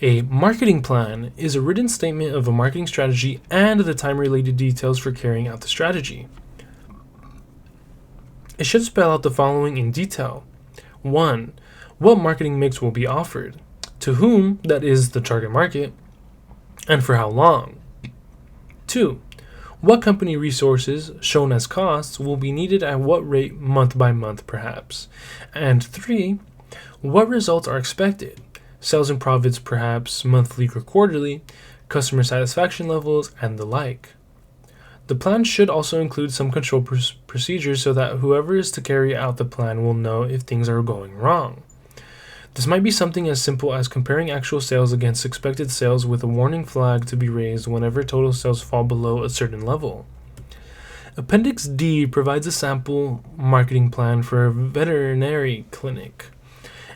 A marketing plan is a written statement of a marketing strategy and the time-related details for carrying out the strategy. It should spell out the following in detail. 1. What marketing mix will be offered? To whom, that is the target market, and for how long? 2. What company resources, shown as costs, will be needed at what rate month by month, perhaps? And 3, what results are expected? Sales and profits, perhaps monthly or quarterly, customer satisfaction levels, and the like. The plan should also include some control procedures so that whoever is to carry out the plan will know if things are going wrong. This might be something as simple as comparing actual sales against expected sales with a warning flag to be raised whenever total sales fall below a certain level. Appendix D provides a sample marketing plan for a veterinary clinic.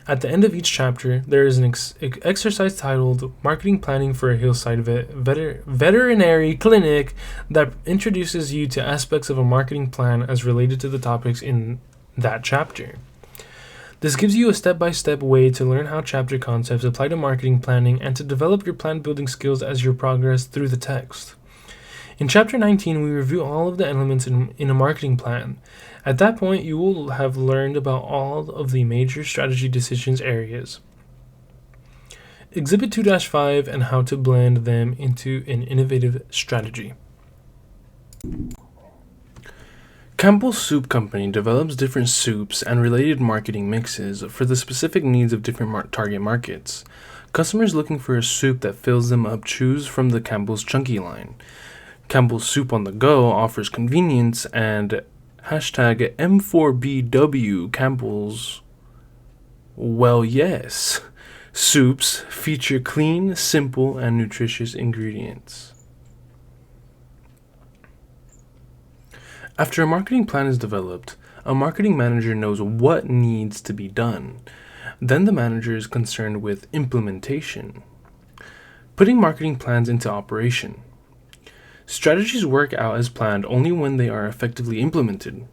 At the end of each chapter, there is an exercise titled Marketing Planning for a Hillside Veterinary Clinic that introduces you to aspects of a marketing plan as related to the topics in that chapter. This gives you a step-by-step way to learn how chapter concepts apply to marketing planning and to develop your plan building skills as you progress through the text. In Chapter 19, we review all of the elements in a marketing plan. At that point, you will have learned about all of the major strategy decisions areas. Exhibit 2-5 and how to blend them into an innovative strategy. Campbell's Soup Company develops different soups and related marketing mixes for the specific needs of different target markets. Customers looking for a soup that fills them up choose from the Campbell's Chunky line. Campbell's Soup on the Go offers convenience, and hashtag M4BW Campbell's, well, yes, soups feature clean, simple, and nutritious ingredients. After a marketing plan is developed, a marketing manager knows what needs to be done. Then the manager is concerned with implementation, putting marketing plans into operation. Strategies work out as planned only when they are effectively implemented.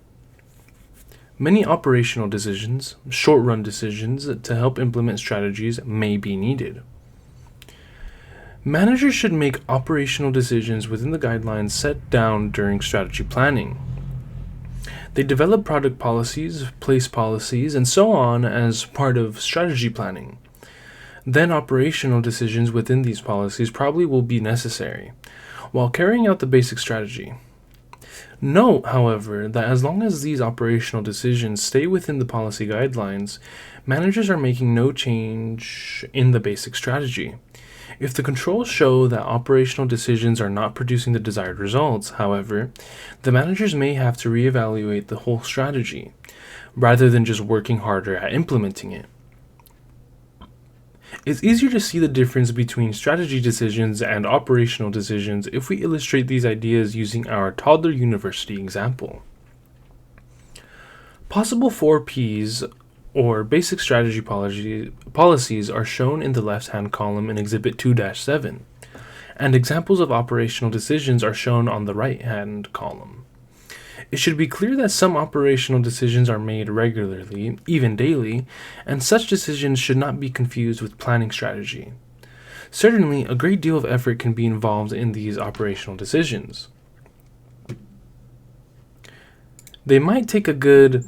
Many operational decisions, short-run decisions to help implement strategies may be needed. Managers should make operational decisions within the guidelines set down during strategy planning. They develop product policies, place policies, and so on as part of strategy planning. Then operational decisions within these policies probably will be necessary, while carrying out the basic strategy. Note, however, that as long as these operational decisions stay within the policy guidelines, managers are making no change in the basic strategy. If the controls show that operational decisions are not producing the desired results, however, the managers may have to reevaluate the whole strategy, rather than just working harder at implementing it. It's easier to see the difference between strategy decisions and operational decisions if we illustrate these ideas using our toddler university example. Possible 4Ps, or basic strategy policies, are shown in the left-hand column in Exhibit 2-7, and examples of operational decisions are shown on the right-hand column. It should be clear that some operational decisions are made regularly, even daily, and such decisions should not be confused with planning strategy. Certainly, a great deal of effort can be involved in these operational decisions. They might take a good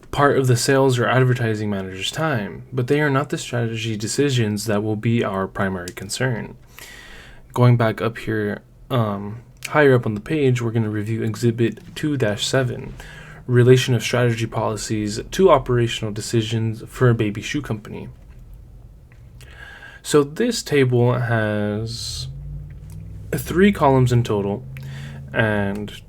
part of the sales or advertising manager's time, but they are not the strategy decisions that will be our primary concern. Going back up here, higher up on the page, we're going to review Exhibit 2-7, Relation of Strategy Policies to Operational Decisions for a Baby Shoe Company. So this table has 3 columns in total and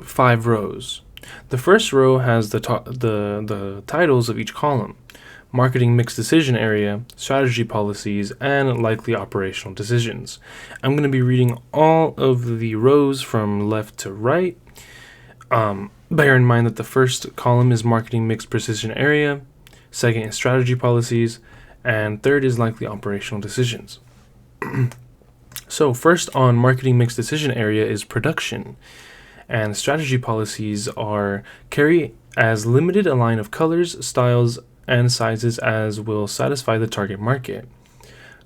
5 rows. The first row has the titles of each column: marketing mix decision area, strategy policies, and likely operational decisions. I'm going to be reading all of the rows from left to right. Bear in mind that the first column is marketing mix precision area, second is strategy policies, and third is likely operational decisions. So first on marketing mix decision area is production, and strategy policies are carry as limited a line of colors, styles, and sizes as will satisfy the target market.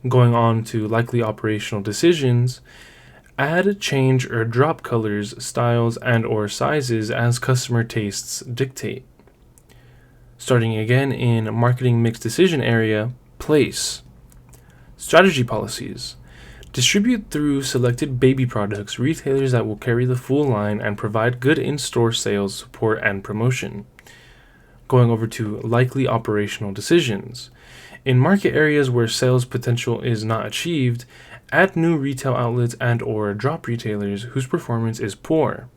Going on to likely operational decisions, add, change, or drop colors, styles, and or sizes as customer tastes dictate. Starting again in marketing mix decision area, place. Strategy policies. Distribute through selected baby products retailers that will carry the full line and provide good in-store sales support and promotion. Going over to likely operational decisions. In market areas where sales potential is not achieved, add new retail outlets and/or drop retailers whose performance is poor.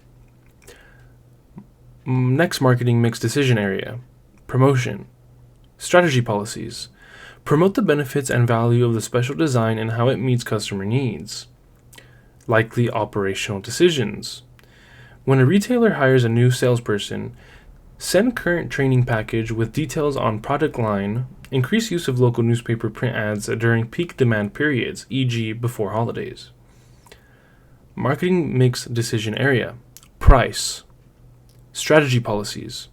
Next marketing mix decision area. Promotion. Strategy policies. Promote the benefits and value of the special design and how it meets customer needs. Likely operational decisions. When a retailer hires a new salesperson, send current training package with details on product line, increase use of local newspaper print ads during peak demand periods, e.g. before holidays. Marketing mix decision area. Price. Strategy policies.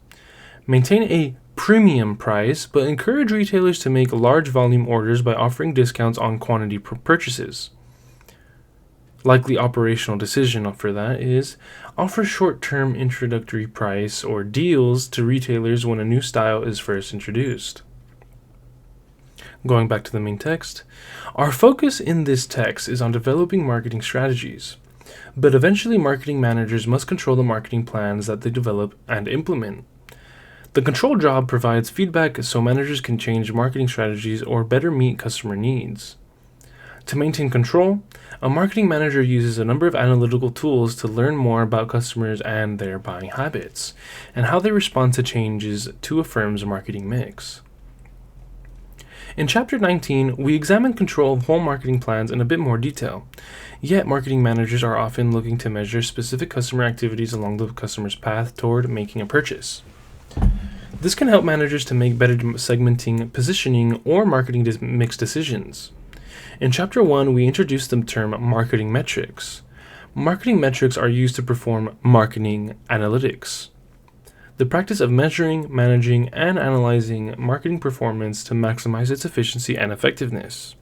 Maintain a premium price, but encourage retailers to make large volume orders by offering discounts on quantity purchases. Likely operational decision for that is offer short-term introductory price or deals to retailers when a new style is first introduced. Going back to the main text, our focus in this text is on developing marketing strategies, but eventually marketing managers must control the marketing plans that they develop and implement. The control job provides feedback so managers can change marketing strategies or better meet customer needs. To maintain control, a marketing manager uses a number of analytical tools to learn more about customers and their buying habits, and how they respond to changes to a firm's marketing mix. In Chapter 19, we examine control of whole marketing plans in a bit more detail, yet marketing managers are often looking to measure specific customer activities along the customer's path toward making a purchase. This can help managers to make better segmenting, positioning, or marketing mix decisions. In Chapter 1, we introduced the term marketing metrics. Marketing metrics are used to perform marketing analytics, the practice of measuring, managing, and analyzing marketing performance to maximize its efficiency and effectiveness.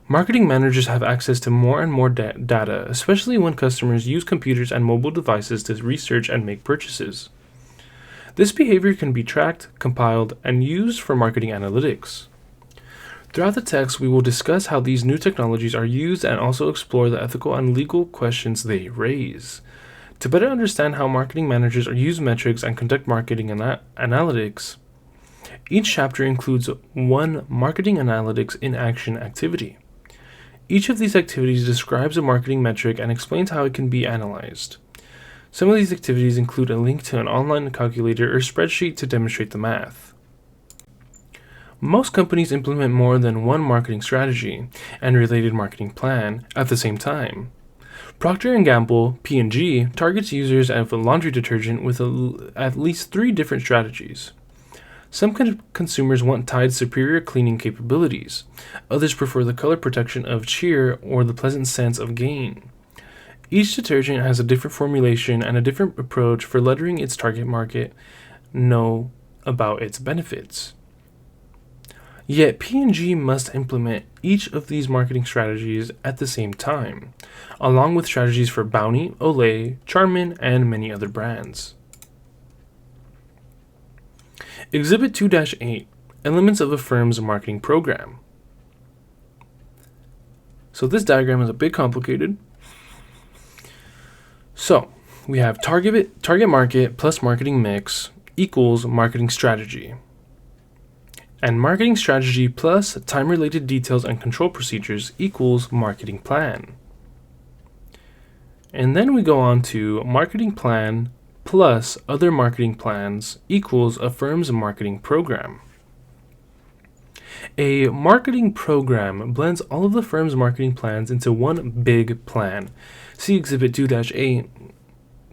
Marketing managers have access to more and more data, especially when customers use computers and mobile devices to research and make purchases. This behavior can be tracked, compiled, and used for marketing analytics. Throughout the text, we will discuss how these new technologies are used and also explore the ethical and legal questions they raise. To better understand how marketing managers use metrics and conduct marketing analytics, each chapter includes one marketing analytics in action activity. Each of these activities describes a marketing metric and explains how it can be analyzed. Some of these activities include a link to an online calculator or spreadsheet to demonstrate the math. Most companies implement more than one marketing strategy and related marketing plan at the same time. Procter & Gamble, P&G, targets users of a laundry detergent with at least 3 different strategies. Some consumers want Tide's superior cleaning capabilities. Others prefer the color protection of Cheer or the pleasant sense of Gain. Each detergent has a different formulation and a different approach for letting its target market know about its benefits. Yet P&G must implement each of these marketing strategies at the same time, along with strategies for Bounty, Olay, Charmin, and many other brands. Exhibit 2-8, Elements of a Firm's Marketing Program. So this diagram is a bit complicated. So we have target market plus marketing mix equals marketing strategy. And marketing strategy plus time-related details and control procedures equals marketing plan. And then we go on to marketing plan plus other marketing plans equals a firm's marketing program. A marketing program blends all of the firm's marketing plans into one big plan. See Exhibit 2-8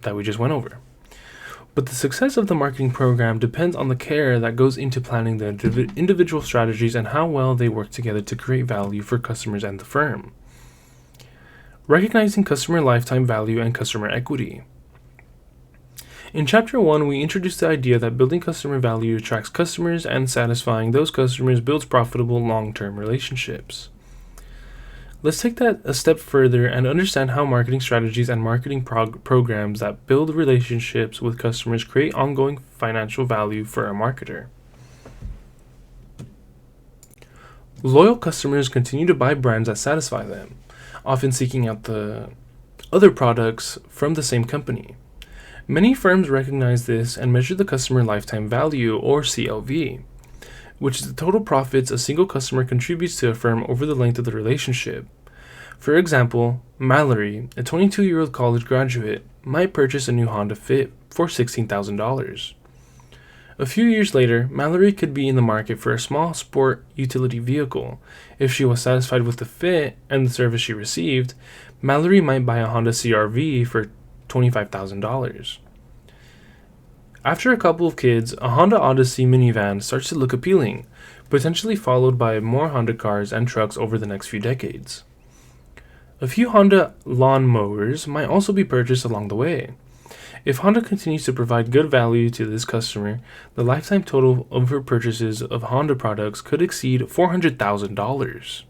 that we just went over. But the success of the marketing program depends on the care that goes into planning the individual strategies and how well they work together to create value for customers and the firm. Recognizing customer lifetime value and customer equity. In Chapter 1, we introduced the idea that building customer value attracts customers and satisfying those customers builds profitable long-term relationships. Let's take that a step further and understand how marketing strategies and marketing programs that build relationships with customers create ongoing financial value for a marketer. Loyal customers continue to buy brands that satisfy them. often seeking out the other products from the same company. Many firms recognize this and measure the customer lifetime value, or CLV, which is the total profits a single customer contributes to a firm over the length of the relationship. For example, Mallory, a 22-year-old college graduate, might purchase a new Honda Fit for $16,000. A few years later, Mallory could be in the market for a small sport utility vehicle. If she was satisfied with the fit and the service she received, Mallory might buy a Honda CR-V for $25,000. After a couple of kids, a Honda Odyssey minivan starts to look appealing, potentially followed by more Honda cars and trucks over the next few decades. A few Honda lawn mowers might also be purchased along the way. If Honda continues to provide good value to this customer, the lifetime total of her purchases of Honda products could exceed $400,000.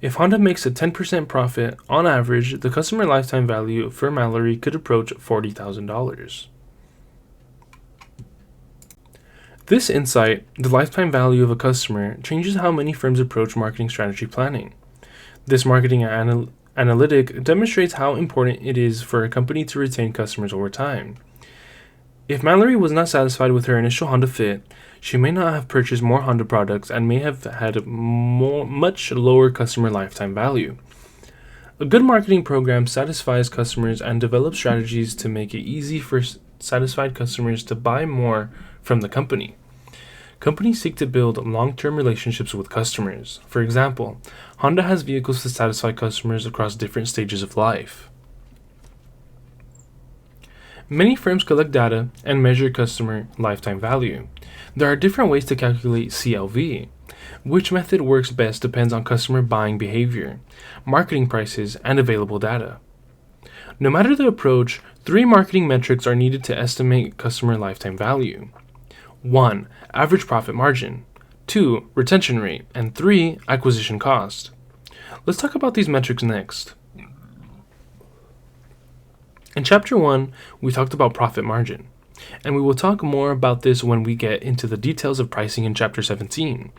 If Honda makes a 10% profit, on average, the customer lifetime value for Mallory could approach $40,000. This insight, the lifetime value of a customer, changes how many firms approach marketing strategy planning. This marketing analytic demonstrates how important it is for a company to retain customers over time. If Mallory was not satisfied with her initial Honda Fit, she may not have purchased more Honda products and may have had a much lower customer lifetime value. A good marketing program satisfies customers and develops strategies to make it easy for satisfied customers to buy more from the company. Companies seek to build long-term relationships with customers. For example, Honda has vehicles to satisfy customers across different stages of life. Many firms collect data and measure customer lifetime value. There are different ways to calculate CLV. Which method works best depends on customer buying behavior, marketing prices, and available data. No matter the approach, 3 marketing metrics are needed to estimate customer lifetime value. 1. Average profit margin. 2. Retention rate. And 3. Acquisition cost. Let's talk about these metrics next. In Chapter 1, we talked about profit margin, and we will talk more about this when we get into the details of pricing in Chapter 17.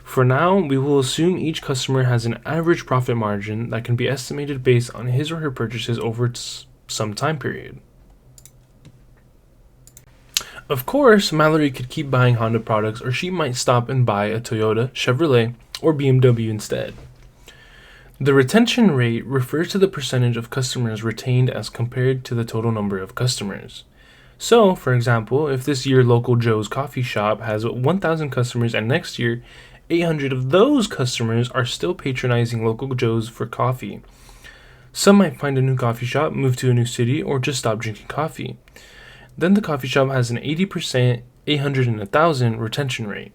For now, we will assume each customer has an average profit margin that can be estimated based on his or her purchases over some time period. Of course, Mallory could keep buying Honda products, or she might stop and buy a Toyota, Chevrolet, or BMW instead. The retention rate refers to the percentage of customers retained as compared to the total number of customers. So, for example, if this year Local Joe's coffee shop has 1,000 customers and next year 800 of those customers are still patronizing Local Joe's for coffee. Some might find a new coffee shop, move to a new city, or just stop drinking coffee. Then the coffee shop has an 80%, 800, and 1,000 retention rate.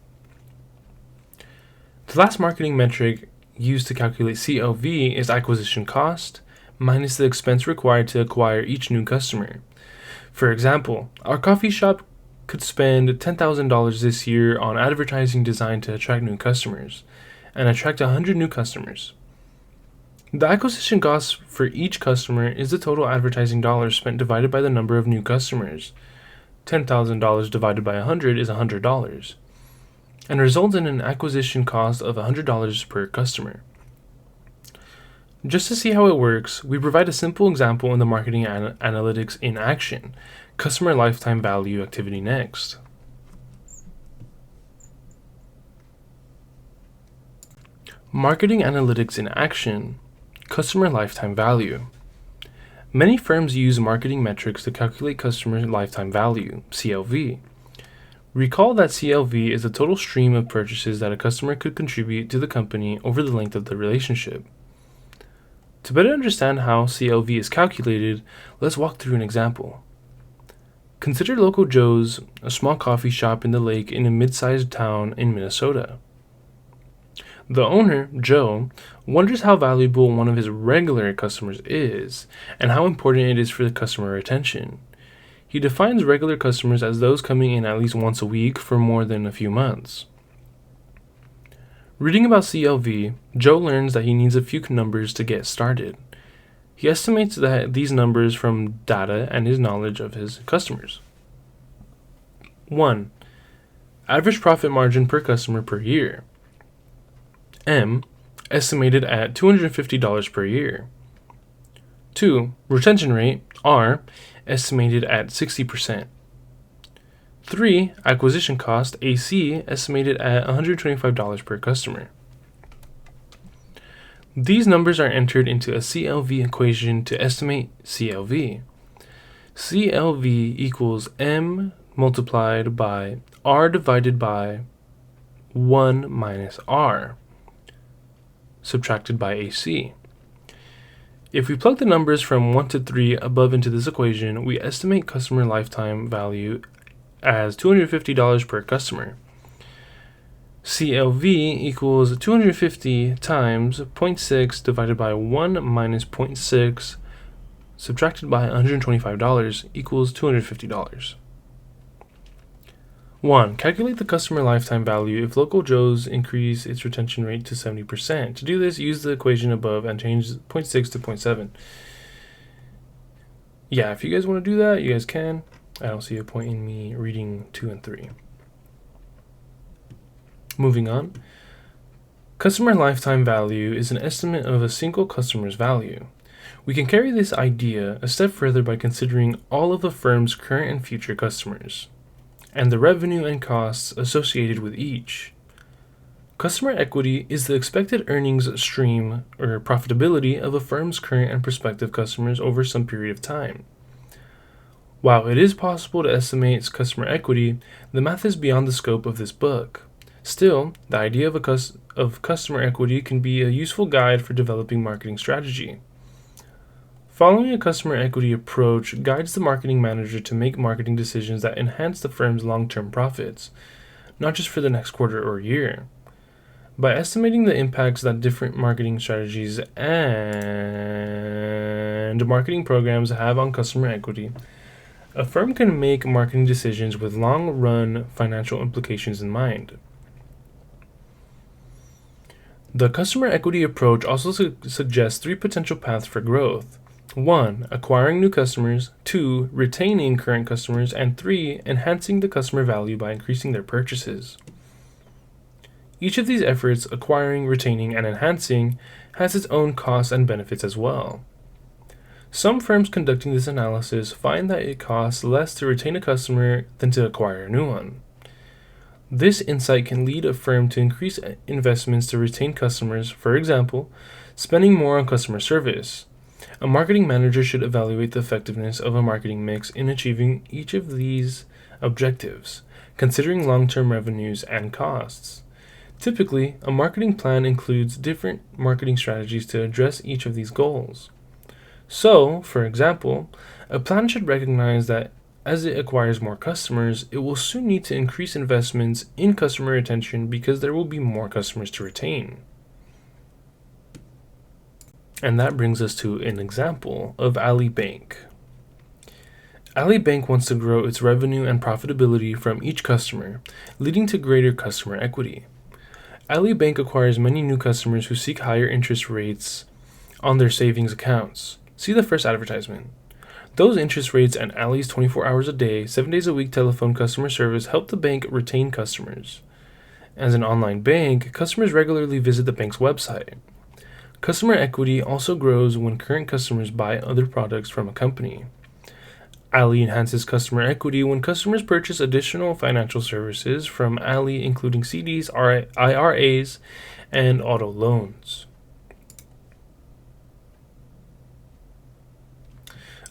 The last marketing metric used to calculate CLV is acquisition cost minus the expense required to acquire each new customer. For example, our coffee shop could spend $10,000 this year on advertising designed to attract new customers and attract 100 new customers. The acquisition cost for each customer is the total advertising dollars spent divided by the number of new customers. $10,000 divided by 100 is $100, and results in an acquisition cost of $100 per customer. Just to see how it works, we provide a simple example in the marketing analytics in action, customer lifetime value activity next. Marketing analytics in action, customer lifetime value. Many firms use marketing metrics to calculate customer lifetime value, CLV. Recall that CLV is the total stream of purchases that a customer could contribute to the company over the length of the relationship. To better understand how CLV is calculated, let's walk through an example. Consider Local Joe's, a small coffee shop in the lake in a mid-sized town in Minnesota. The owner, Joe, wonders how valuable one of his regular customers is and how important it is for the customer retention. He defines regular customers as those coming in at least once a week for more than a few months. Reading about CLV, Joe learns that he needs a few numbers to get started. He estimates that these numbers from data and his knowledge of his customers. 1. Average profit margin per customer per year. M. estimated at $250 per year. 2. Retention rate, R, estimated at 60%. 3. Acquisition cost, AC, estimated at $125 per customer. These numbers are entered into a CLV equation to estimate CLV. CLV equals M multiplied by R divided by 1 minus R, subtracted by AC. If we plug the numbers from 1 to 3 above into this equation, we estimate customer lifetime value as $250 per customer. CLV equals 250 times 0.6 divided by 1 minus 0.6 subtracted by $125 equals $250. 1. Calculate the customer lifetime value if Local Joe's increase its retention rate to 70%. To do this, use the equation above and change 0.6 to 0.7. Yeah, if you guys want to do that, you guys can. I don't see a point in me reading 2 and 3. Moving on. Customer lifetime value is an estimate of a single customer's value. We can carry this idea a step further by considering all of a firm's current and future customers, and the revenue and costs associated with each. Customer equity is the expected earnings stream or profitability of a firm's current and prospective customers over some period of time. While it is possible to estimate customer equity, the math is beyond the scope of this book. Still, the idea of customer equity can be a useful guide for developing marketing strategy. Following a customer equity approach guides the marketing manager to make marketing decisions that enhance the firm's long-term profits, not just for the next quarter or year. By estimating the impacts that different marketing strategies and marketing programs have on customer equity, a firm can make marketing decisions with long-run financial implications in mind. The customer equity approach also suggests 3 potential paths for growth. 1. Acquiring new customers. 2. Retaining current customers. And 3. Enhancing the customer value by increasing their purchases. Each of these efforts, acquiring, retaining, and enhancing, has its own costs and benefits as well. Some firms conducting this analysis find that it costs less to retain a customer than to acquire a new one. This insight can lead a firm to increase investments to retain customers, for example, spending more on customer service. A marketing manager should evaluate the effectiveness of a marketing mix in achieving each of these objectives, considering long-term revenues and costs. Typically, a marketing plan includes different marketing strategies to address each of these goals. So, for example, a plan should recognize that as it acquires more customers, it will soon need to increase investments in customer retention because there will be more customers to retain. And that brings us to an example of Ali Bank. Ali Bank wants to grow its revenue and profitability from each customer, leading to greater customer equity. Ali Bank acquires many new customers who seek higher interest rates on their savings accounts. See the first advertisement. Those interest rates and Ali's 24 hours a day, 7 days a week telephone customer service help the bank retain customers. As an online bank, customers regularly visit the bank's website. Customer equity also grows when current customers buy other products from a company. Ali enhances customer equity when customers purchase additional financial services from Ali, including CDs, IRAs, and auto loans.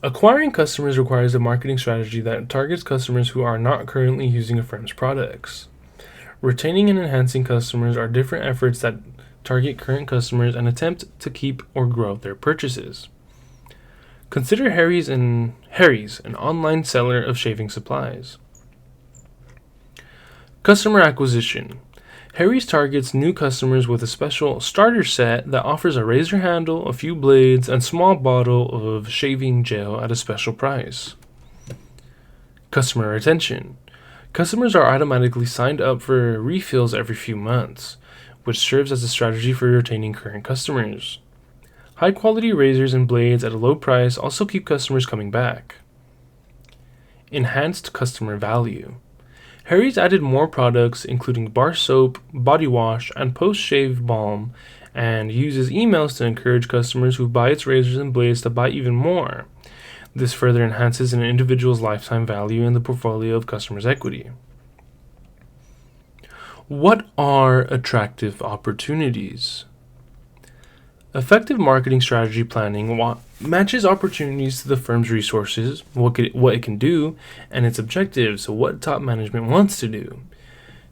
Acquiring customers requires a marketing strategy that targets customers who are not currently using a firm's products. Retaining and enhancing customers are different efforts that target current customers and attempt to keep or grow their purchases. Consider Harry's, an online seller of shaving supplies. Customer acquisition. Harry's targets new customers with a special starter set that offers a razor handle, a few blades, and small bottle of shaving gel at a special price. Customer retention. Customers are automatically signed up for refills every few months, which serves as a strategy for retaining current customers. High-quality razors and blades at a low price also keep customers coming back. Enhanced customer value. Harry's added more products, including bar soap, body wash, and post-shave balm, and uses emails to encourage customers who buy its razors and blades to buy even more. This further enhances an individual's lifetime value in the portfolio of customers' equity. What are attractive opportunities? Effective marketing strategy planning matches opportunities to the firm's resources, what it can do, and its objectives, so what top management wants to do.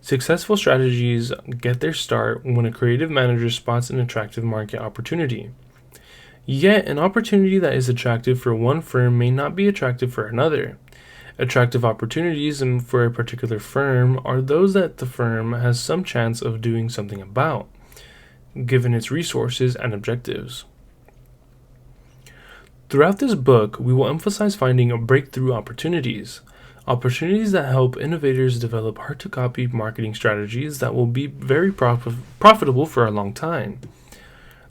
Successful strategies get their start when a creative manager spots an attractive market opportunity. Yet, an opportunity that is attractive for one firm may not be attractive for another. Attractive opportunities for a particular firm are those that the firm has some chance of doing something about, given its resources and objectives. Throughout this book, we will emphasize finding breakthrough opportunities that help innovators develop hard-to-copy marketing strategies that will be very profitable for a long time.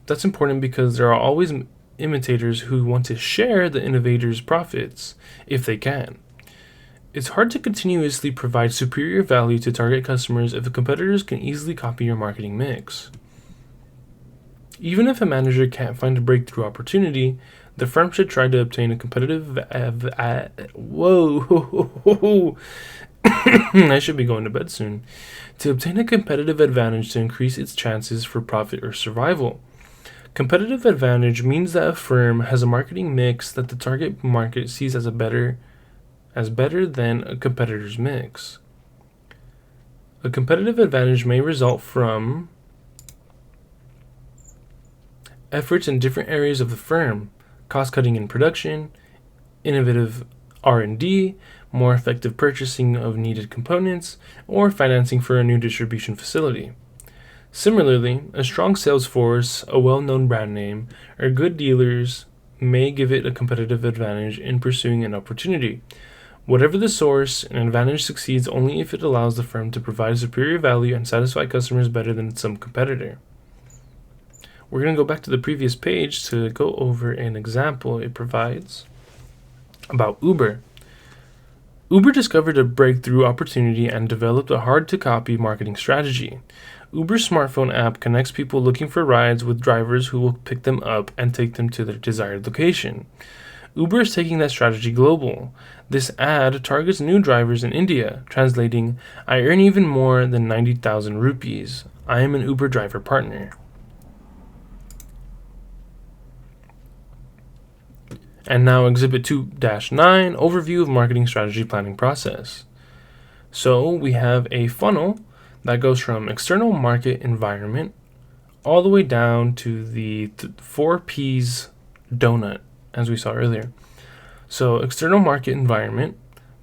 That's important because there are always imitators who want to share the innovators' profits, if they can. It's hard to continuously provide superior value to target customers if competitors can easily copy your marketing mix. Even if a manager can't find a breakthrough opportunity, the firm should try to obtain a competitive I should be going to bed soon. To obtain a competitive advantage to increase its chances for profit or survival. Competitive advantage means that a firm has a marketing mix that the target market sees as better than a competitor's mix. A competitive advantage may result from efforts in different areas of the firm, cost-cutting in production, innovative R&D, more effective purchasing of needed components, or financing for a new distribution facility. Similarly, a strong sales force, a well-known brand name, or good dealers may give it a competitive advantage in pursuing an opportunity. Whatever the source, an advantage succeeds only if it allows the firm to provide superior value and satisfy customers better than some competitor. We're going to go back to the previous page to go over an example it provides about Uber. Uber discovered a breakthrough opportunity and developed a hard-to-copy marketing strategy. Uber's smartphone app connects people looking for rides with drivers who will pick them up and take them to their desired location. Uber is taking that strategy global. This ad targets new drivers in India, translating, "I earn even more than 90,000 rupees. I am an Uber driver partner." And now Exhibit 2-9, Overview of Marketing Strategy Planning Process. So we have a funnel that goes from external market environment all the way down to the 4 P's donut, as we saw earlier. So external market environment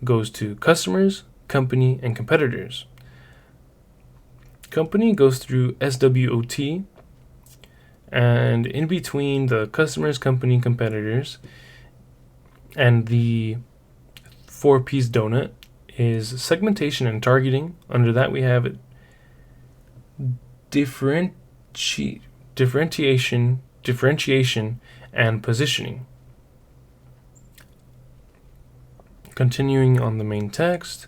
goes to customers, company, and competitors. Company goes through SWOT, and in between the customers, company, competitors, and the 4 P's donut is segmentation and targeting. Under that we have differentiation, and positioning. Continuing on the main text,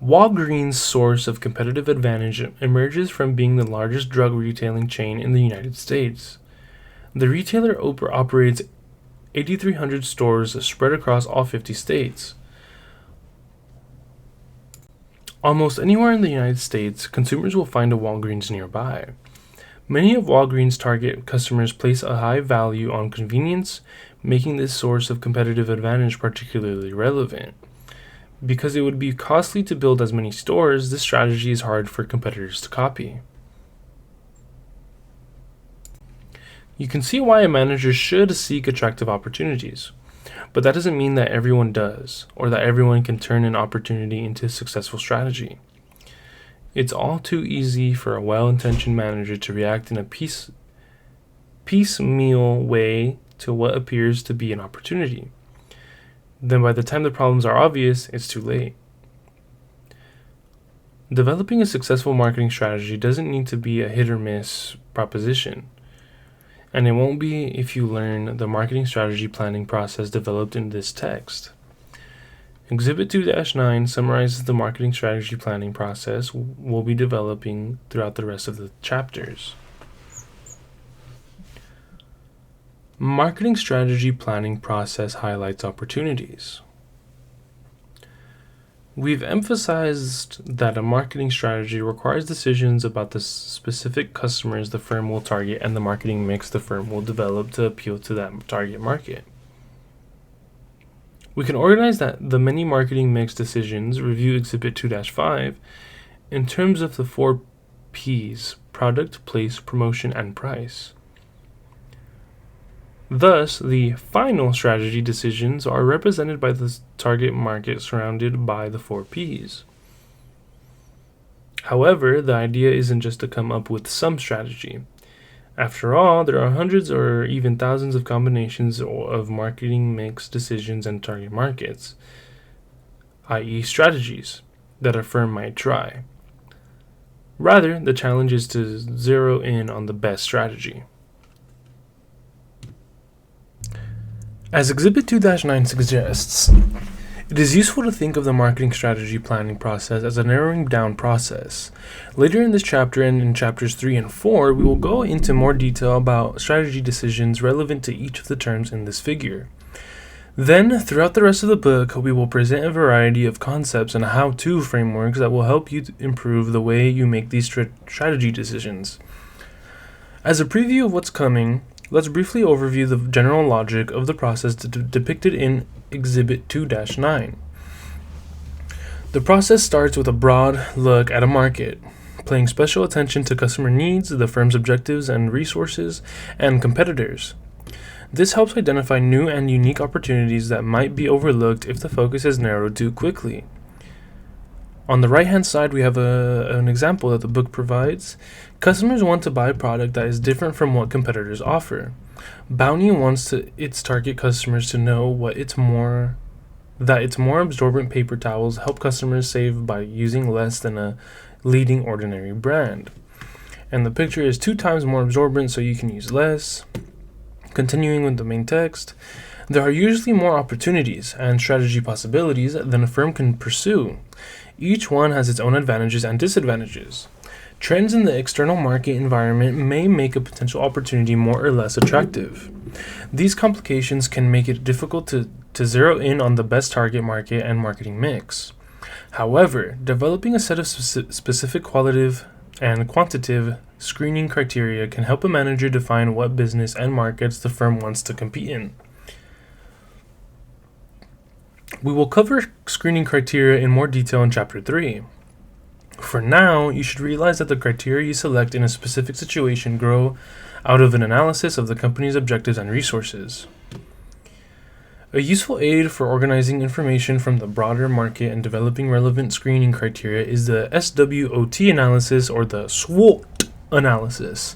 Walgreens' source of competitive advantage emerges from being the largest drug retailing chain in the United States. The retailer operates 8,300 stores spread across all 50 states. Almost anywhere in the United States, consumers will find a Walgreens nearby. Many of Walgreens' target customers place a high value on convenience, making this source of competitive advantage particularly relevant. Because it would be costly to build as many stores, this strategy is hard for competitors to copy. You can see why a manager should seek attractive opportunities, but that doesn't mean that everyone does, or that everyone can turn an opportunity into a successful strategy. It's all too easy for a well-intentioned manager to react in a piecemeal way to what appears to be an opportunity. Then by the time the problems are obvious, it's too late. Developing a successful marketing strategy doesn't need to be a hit or miss proposition. And it won't be if you learn the marketing strategy planning process developed in this text. Exhibit 2-9 summarizes the marketing strategy planning process we'll be developing throughout the rest of the chapters. Marketing strategy planning process highlights opportunities. We've emphasized that a marketing strategy requires decisions about the specific customers the firm will target and the marketing mix the firm will develop to appeal to that target market. We can organize the many marketing mix decisions, review Exhibit 2-5, in terms of the 4 P's: product, place, promotion, and price. Thus, the final strategy decisions are represented by the target market surrounded by the 4 P's. However, the idea isn't just to come up with some strategy. After all, there are hundreds or even thousands of combinations of marketing mix decisions and target markets, i.e. strategies, that a firm might try. Rather, the challenge is to zero in on the best strategy. As Exhibit 2-9 suggests, it is useful to think of the marketing strategy planning process as a narrowing down process. Later in this chapter and in chapters 3 and 4, we will go into more detail about strategy decisions relevant to each of the terms in this figure. Then, throughout the rest of the book, we will present a variety of concepts and how-to frameworks that will help you improve the way you make these strategy decisions. As a preview of what's coming, let's briefly overview the general logic of the process depicted in Exhibit 2-9. The process starts with a broad look at a market, paying special attention to customer needs, the firm's objectives and resources, and competitors. This helps identify new and unique opportunities that might be overlooked if the focus is narrowed too quickly. On the right-hand side, we have an example that the book provides. Customers want to buy a product that is different from what competitors offer. Bounty wants its target customers to know that its more absorbent paper towels help customers save by using less than a leading ordinary brand. And the picture is 2 times more absorbent, so you can use less. Continuing with the main text, there are usually more opportunities and strategy possibilities than a firm can pursue. Each one has its own advantages and disadvantages. Trends in the external market environment may make a potential opportunity more or less attractive. These complications can make it difficult to zero in on the best target market and marketing mix. However, developing a set of specific qualitative and quantitative screening criteria can help a manager define what business and markets the firm wants to compete in. We will cover screening criteria in more detail in Chapter 3. For now, you should realize that the criteria you select in a specific situation grow out of an analysis of the company's objectives and resources. A useful aid for organizing information from the broader market and developing relevant screening criteria is the SWOT analysis, or the SWOT analysis,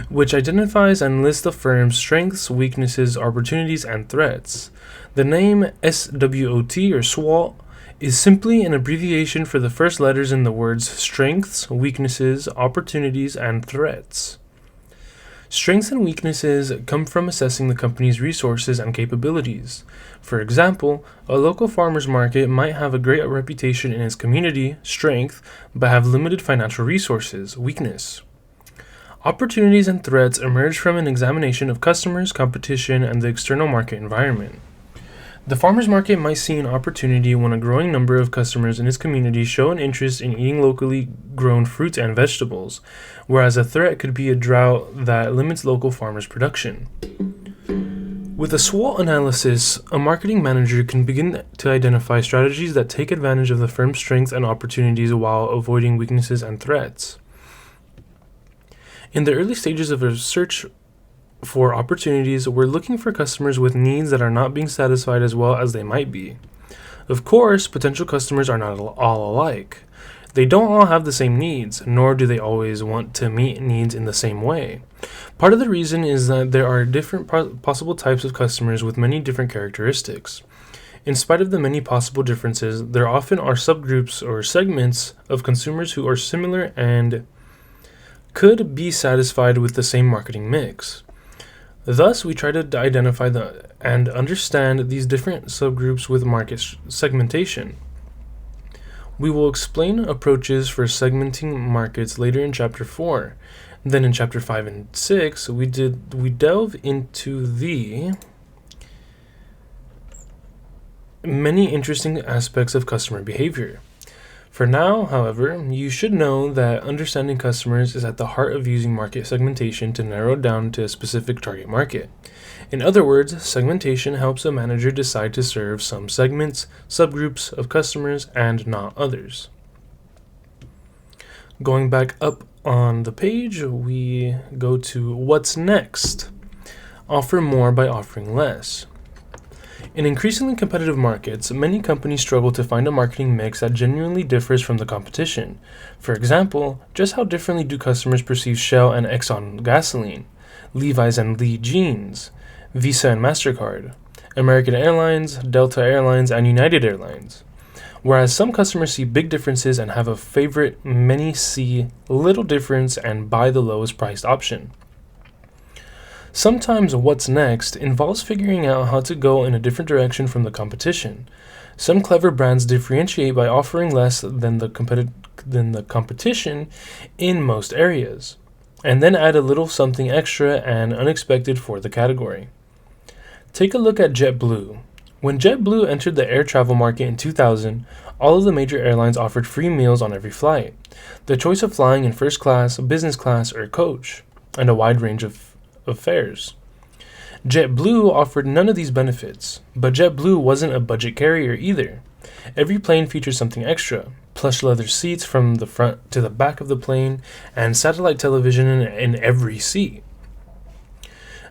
which identifies and lists the firm's strengths, weaknesses, opportunities, and threats. The name SWOT, or SWOT, is simply an abbreviation for the first letters in the words strengths, weaknesses, opportunities, and threats. Strengths and weaknesses come from assessing the company's resources and capabilities. For example, a local farmer's market might have a great reputation in its community, strength, but have limited financial resources, weakness. Opportunities and threats emerge from an examination of customers, competition, and the external market environment. The farmer's market might see an opportunity when a growing number of customers in its community show an interest in eating locally grown fruits and vegetables, whereas a threat could be a drought that limits local farmers' production. With a SWOT analysis, a marketing manager can begin to identify strategies that take advantage of the firm's strengths and opportunities while avoiding weaknesses and threats. In the early stages of a search for opportunities, we're looking for customers with needs that are not being satisfied as well as they might be. Of course, potential customers are not all alike. They don't all have the same needs, nor do they always want to meet needs in the same way. Part of the reason is that there are different possible types of customers with many different characteristics. In spite of the many possible differences, there often are subgroups or segments of consumers who are similar and could be satisfied with the same marketing mix. Thus, we try to identify and understand these different subgroups with market segmentation. We will explain approaches for segmenting markets later in Chapter 4. Then in chapter 5 and 6, we delve into the many interesting aspects of customer behavior. For now, however, you should know that understanding customers is at the heart of using market segmentation to narrow down to a specific target market. In other words, segmentation helps a manager decide to serve some segments, subgroups of customers, and not others. Going back up on the page, we go to what's next. Offer more by offering less. In increasingly competitive markets, many companies struggle to find a marketing mix that genuinely differs from the competition. For example, just how differently do customers perceive Shell and Exxon gasoline, Levi's and Lee jeans, Visa and MasterCard, American Airlines, Delta Airlines, and United Airlines? Whereas some customers see big differences and have a favorite, many see little difference and buy the lowest priced option. Sometimes what's next involves figuring out how to go in a different direction from the competition. Some clever brands differentiate by offering less than the competition in most areas, and then add a little something extra and unexpected for the category. Take a look at JetBlue. When JetBlue entered the air travel market in 2000, all of the major airlines offered free meals on every flight, the choice of flying in first class, business class, or coach, and a wide range of fares. JetBlue offered none of these benefits, but JetBlue wasn't a budget carrier either. Every plane featured something extra: plush leather seats from the front to the back of the plane, and satellite television in every seat.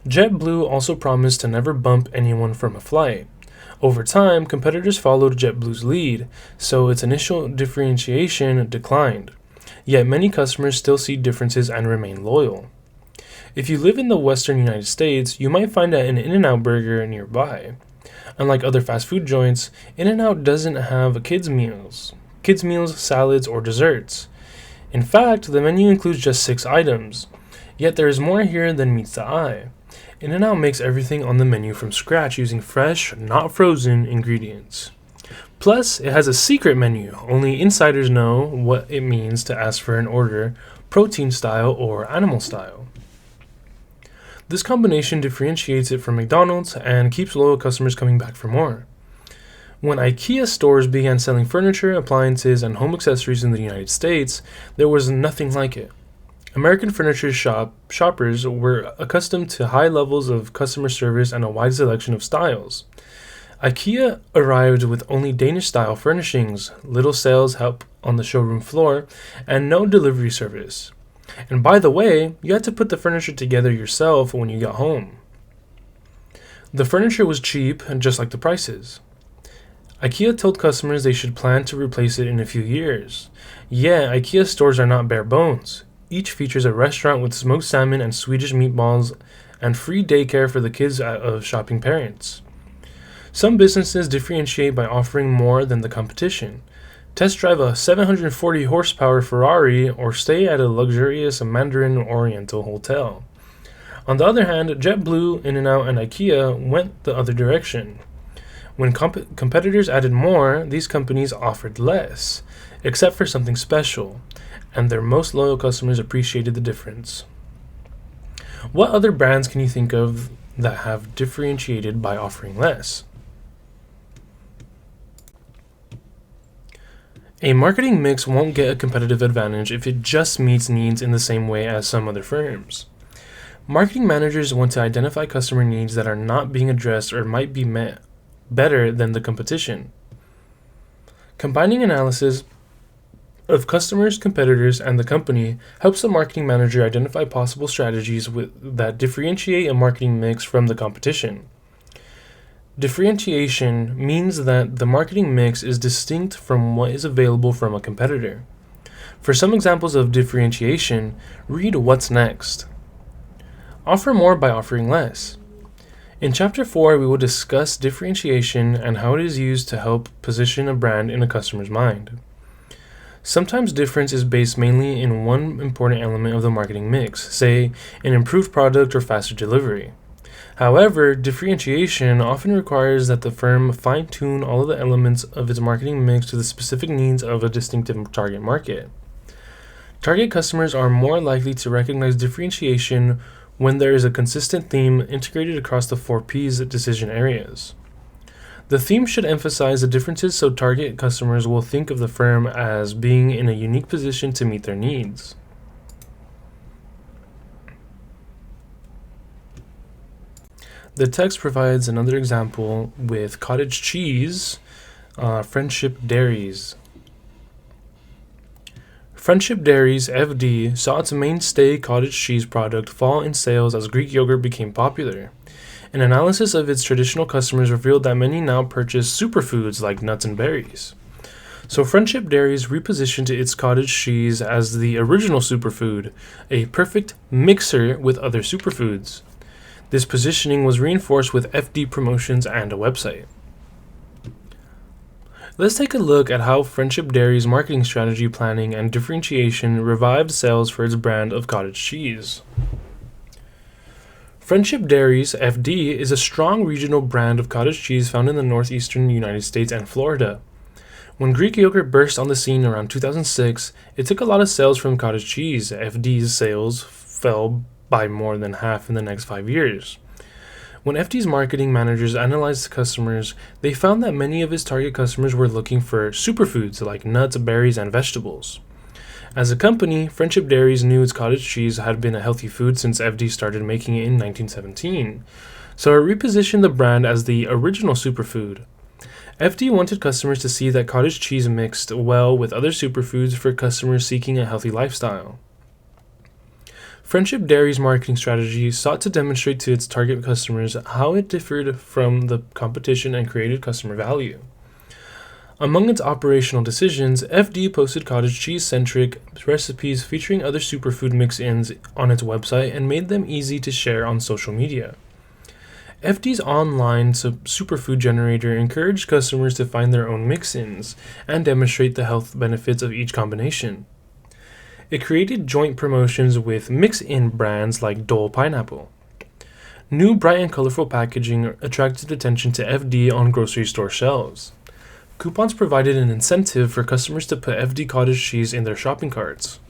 JetBlue also promised to never bump anyone from a flight. Over time, competitors followed JetBlue's lead, so its initial differentiation declined. Yet many customers still see differences and remain loyal. If you live in the western United States, you might find an In-N-Out burger nearby. Unlike other fast food joints, In-N-Out doesn't have kids' meals, salads, or desserts. In fact, the menu includes just 6 items, yet there is more here than meets the eye. In-N-Out makes everything on the menu from scratch using fresh, not frozen, ingredients. Plus, it has a secret menu. Only insiders know what it means to ask for an order, protein style or animal style. This combination differentiates it from McDonald's and keeps loyal customers coming back for more. When IKEA stores began selling furniture, appliances, and home accessories in the United States, there was nothing like it. American furniture shoppers were accustomed to high levels of customer service and a wide selection of styles. IKEA arrived with only Danish-style furnishings, little sales help on the showroom floor, and no delivery service. And by the way, you had to put the furniture together yourself when you got home. The furniture was cheap, just like the prices. IKEA told customers they should plan to replace it in a few years. Yeah, IKEA stores are not bare bones. Each features a restaurant with smoked salmon and Swedish meatballs and free daycare for the kids of shopping parents. Some businesses differentiate by offering more than the competition. Test drive a 740 horsepower Ferrari or stay at a luxurious Mandarin Oriental hotel. On the other hand, JetBlue, In-N-Out, and IKEA went the other direction. When competitors added more, these companies offered less, except for something special, and their most loyal customers appreciated the difference. What other brands can you think of that have differentiated by offering less? A marketing mix won't get a competitive advantage if it just meets needs in the same way as some other firms. Marketing managers want to identify customer needs that are not being addressed or might be met better than the competition. Combining analysis of customers, competitors, and the company helps the marketing manager identify possible strategies that differentiate a marketing mix from the competition. Differentiation means that the marketing mix is distinct from what is available from a competitor. For some examples of differentiation, read What's Next. Offer more by offering less. In Chapter 4, we will discuss differentiation and how it is used to help position a brand in a customer's mind. Sometimes difference is based mainly in one important element of the marketing mix, say, an improved product or faster delivery. However, differentiation often requires that the firm fine-tune all of the elements of its marketing mix to the specific needs of a distinctive target market. Target customers are more likely to recognize differentiation when there is a consistent theme integrated across the 4P's decision areas. The theme should emphasize the differences so target customers will think of the firm as being in a unique position to meet their needs. The text provides another example with cottage cheese, Friendship Dairies. Friendship Dairies FD saw its mainstay cottage cheese product fall in sales as Greek yogurt became popular. An analysis of its traditional customers revealed that many now purchase superfoods like nuts and berries. So Friendship Dairies repositioned its cottage cheese as the original superfood, a perfect mixer with other superfoods. This positioning was reinforced with FD promotions and a website. Let's take a look at how Friendship Dairy's marketing strategy planning and differentiation revived sales for its brand of cottage cheese. Friendship Dairies FD is a strong regional brand of cottage cheese found in the northeastern United States and Florida. When Greek yogurt burst on the scene around 2006, it took a lot of sales from cottage cheese. FD's sales fell by more than half in the next 5 years. When FD's marketing managers analyzed customers, they found that many of its target customers were looking for superfoods like nuts, berries, and vegetables. As a company, Friendship Dairies knew its cottage cheese had been a healthy food since FD started making it in 1917, so it repositioned the brand as the original superfood. FD wanted customers to see that cottage cheese mixed well with other superfoods for customers seeking a healthy lifestyle. Friendship Dairy's marketing strategy sought to demonstrate to its target customers how it differed from the competition and created customer value. Among its operational decisions, FD posted cottage cheese-centric recipes featuring other superfood mix-ins on its website and made them easy to share on social media. FD's online superfood generator encouraged customers to find their own mix-ins and demonstrate the health benefits of each combination. It created joint promotions with mix-in brands like Dole Pineapple. New bright and colorful packaging attracted attention to FD on grocery store shelves. Coupons provided an incentive for customers to put FD cottage cheese in their shopping carts.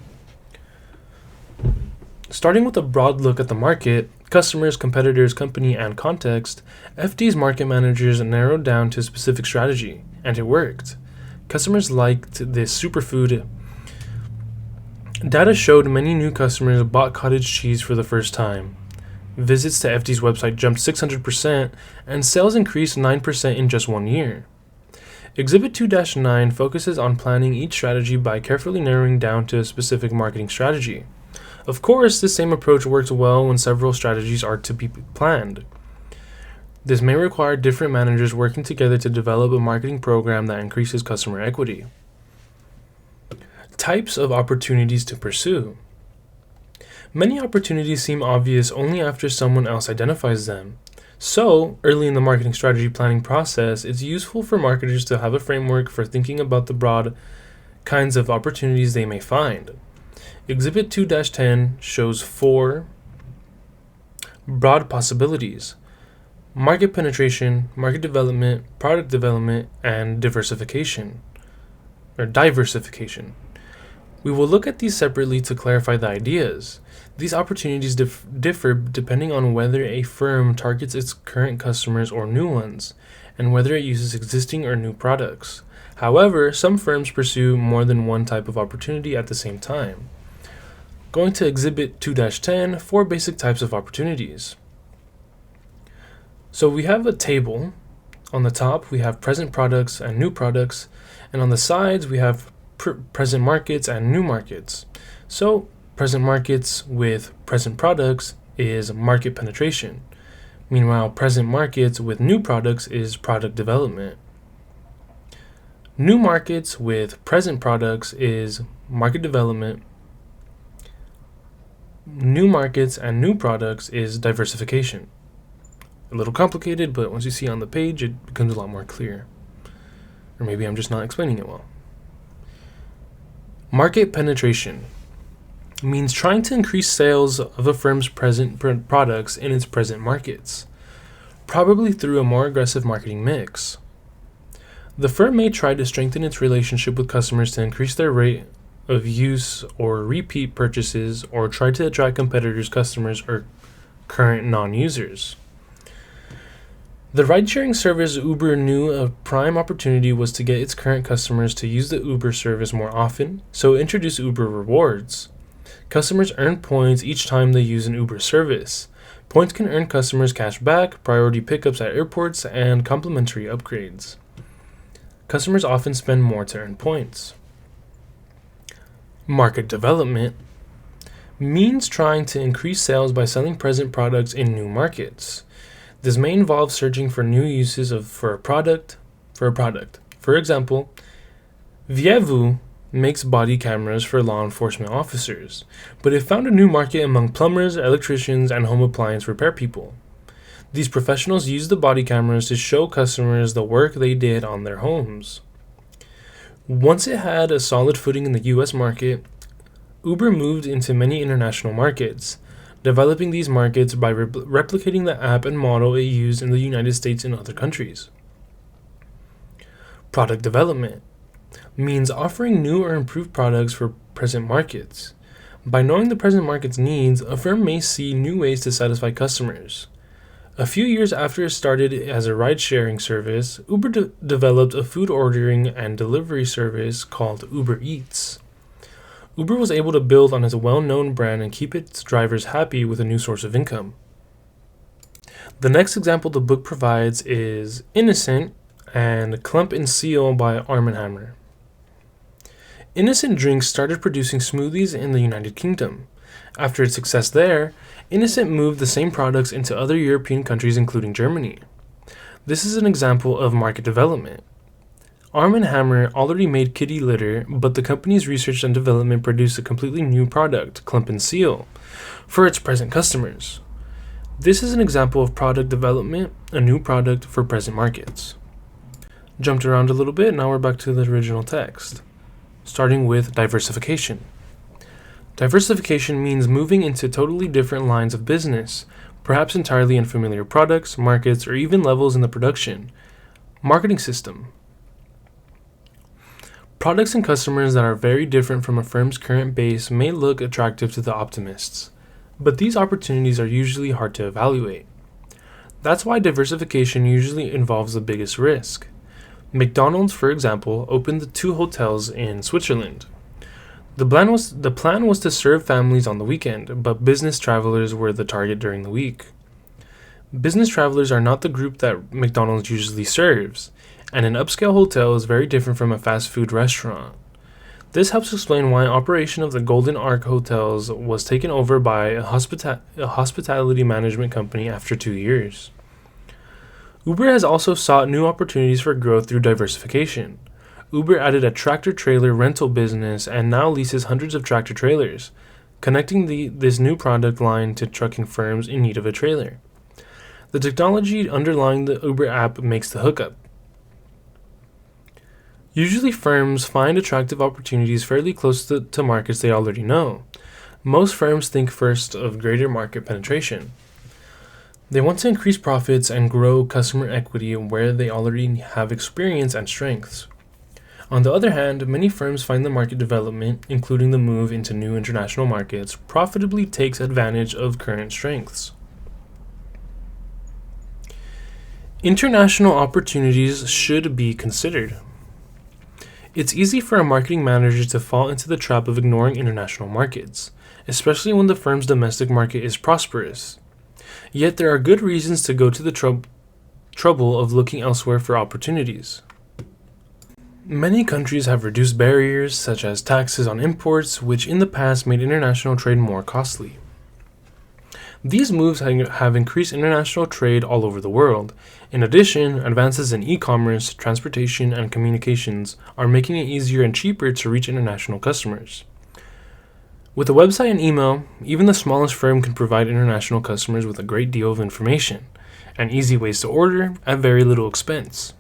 Starting with a broad look at the market, customers, competitors, company, and context, FD's market managers narrowed down to a specific strategy, and it worked. Customers liked this superfood. Data showed many new customers bought cottage cheese for the first time. Visits to FD's website jumped 600%, and sales increased 9% in just 1 year. Exhibit 2-9 focuses on planning each strategy by carefully narrowing down to a specific marketing strategy. Of course, this same approach works well when several strategies are to be planned. This may require different managers working together to develop a marketing program that increases customer equity. Types of opportunities to pursue. Many opportunities seem obvious only after someone else identifies them. So, early in the marketing strategy planning process, it's useful for marketers to have a framework for thinking about the broad kinds of opportunities they may find. Exhibit 2-10 shows 4 broad possibilities: market penetration, market development, product development, and diversification. We will look at these separately to clarify the ideas. These opportunities differ depending on whether a firm targets its current customers or new ones, and whether it uses existing or new products. However, some firms pursue more than one type of opportunity at the same time. Going to Exhibit 2-10, 4 basic types of opportunities. So we have a table. On the top, we have present products and new products, and on the sides, we have present markets and new markets. So present markets with present products is market penetration. Meanwhile, present markets with new products is product development. New markets with present products is market development. New markets and new products is diversification. A little complicated, but once you see on the page, it becomes a lot more clear. Or maybe I'm just not explaining it well. Market penetration means trying to increase sales of a firm's present products in its present markets, probably through a more aggressive marketing mix. The firm may try to strengthen its relationship with customers to increase their rate of use or repeat purchases, or try to attract competitors' customers or current non-users. The ride-sharing service Uber knew a prime opportunity was to get its current customers to use the Uber service more often, so it introduced Uber Rewards. Customers earn points each time they use an Uber service. Points can earn customers cash back, priority pickups at airports, and complimentary upgrades. Customers often spend more to earn points. Market development means trying to increase sales by selling present products in new markets. This may involve searching for new uses for a product. For example, Vievu makes body cameras for law enforcement officers, but it found a new market among plumbers, electricians, and home appliance repair people. These professionals use the body cameras to show customers the work they did on their homes. Once it had a solid footing in the US market, Uber moved into many international markets, developing these markets by replicating the app and model it used in the United States and other countries. Product development means offering new or improved products for present markets. By knowing the present market's needs, a firm may see new ways to satisfy customers. A few years after it started as a ride-sharing service, Uber developed a food ordering and delivery service called Uber Eats. Uber was able to build on its well-known brand and keep its drivers happy with a new source of income. The next example the book provides is Innocent and Clump and Seal by Arm & Hammer. Innocent Drinks started producing smoothies in the United Kingdom. After its success there, Innocent moved the same products into other European countries including Germany. This is an example of market development. Arm & Hammer already made kitty litter, but the company's research and development produced a completely new product, Clump and Seal, for its present customers. This is an example of product development, a new product for present markets. Jumped around a little bit, now we're back to the original text. Starting with diversification. Diversification means moving into totally different lines of business, perhaps entirely unfamiliar products, markets, or even levels in the production. Marketing system. Products and customers that are very different from a firm's current base may look attractive to the optimists, but these opportunities are usually hard to evaluate. That's why diversification usually involves the biggest risk. McDonald's, for example, opened the 2 hotels in Switzerland. The plan was to serve families on the weekend, but business travelers were the target during the week. Business travelers are not the group that McDonald's usually serves, and an upscale hotel is very different from a fast food restaurant. This helps explain why operation of the Golden Ark hotels was taken over by a hospitality management company after 2 years. Uber has also sought new opportunities for growth through diversification. Uber added a tractor-trailer rental business and now leases hundreds of tractor-trailers, connecting this new product line to trucking firms in need of a trailer. The technology underlying the Uber app makes the hookup. Usually firms find attractive opportunities fairly close to markets they already know. Most firms think first of greater market penetration. They want to increase profits and grow customer equity where they already have experience and strengths. On the other hand, many firms find the market development, including the move into new international markets, profitably takes advantage of current strengths. International opportunities should be considered. It's easy for a marketing manager to fall into the trap of ignoring international markets, especially when the firm's domestic market is prosperous. Yet there are good reasons to go to the trouble of looking elsewhere for opportunities. Many countries have reduced barriers, such as taxes on imports, which in the past made international trade more costly. These moves have increased international trade all over the world. In addition, advances in e-commerce, transportation, and communications are making it easier and cheaper to reach international customers. With a website and email, even the smallest firm can provide international customers with a great deal of information and easy ways to order at very little expense.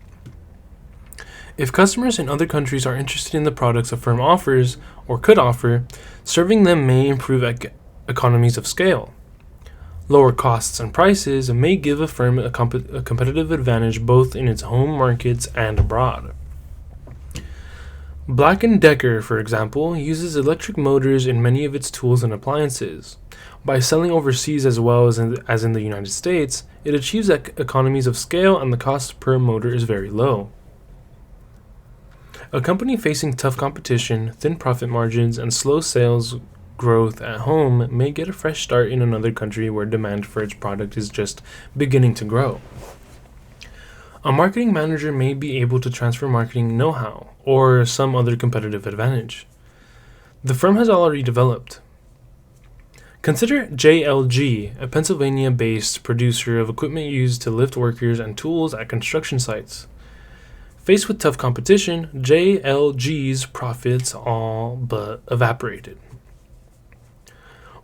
If customers in other countries are interested in the products a firm offers or could offer, serving them may improve economies of scale. Lower costs and prices may give a firm a competitive advantage both in its home markets and abroad. Black & Decker, for example, uses electric motors in many of its tools and appliances. By selling overseas as well as in the United States, it achieves economies of scale and the cost per motor is very low. A company facing tough competition, thin profit margins, and slow sales growth at home may get a fresh start in another country where demand for its product is just beginning to grow. A marketing manager may be able to transfer marketing know-how or some other competitive advantage the firm has already developed. Consider JLG, a Pennsylvania-based producer of equipment used to lift workers and tools at construction sites. Faced with tough competition, JLG's profits all but evaporated.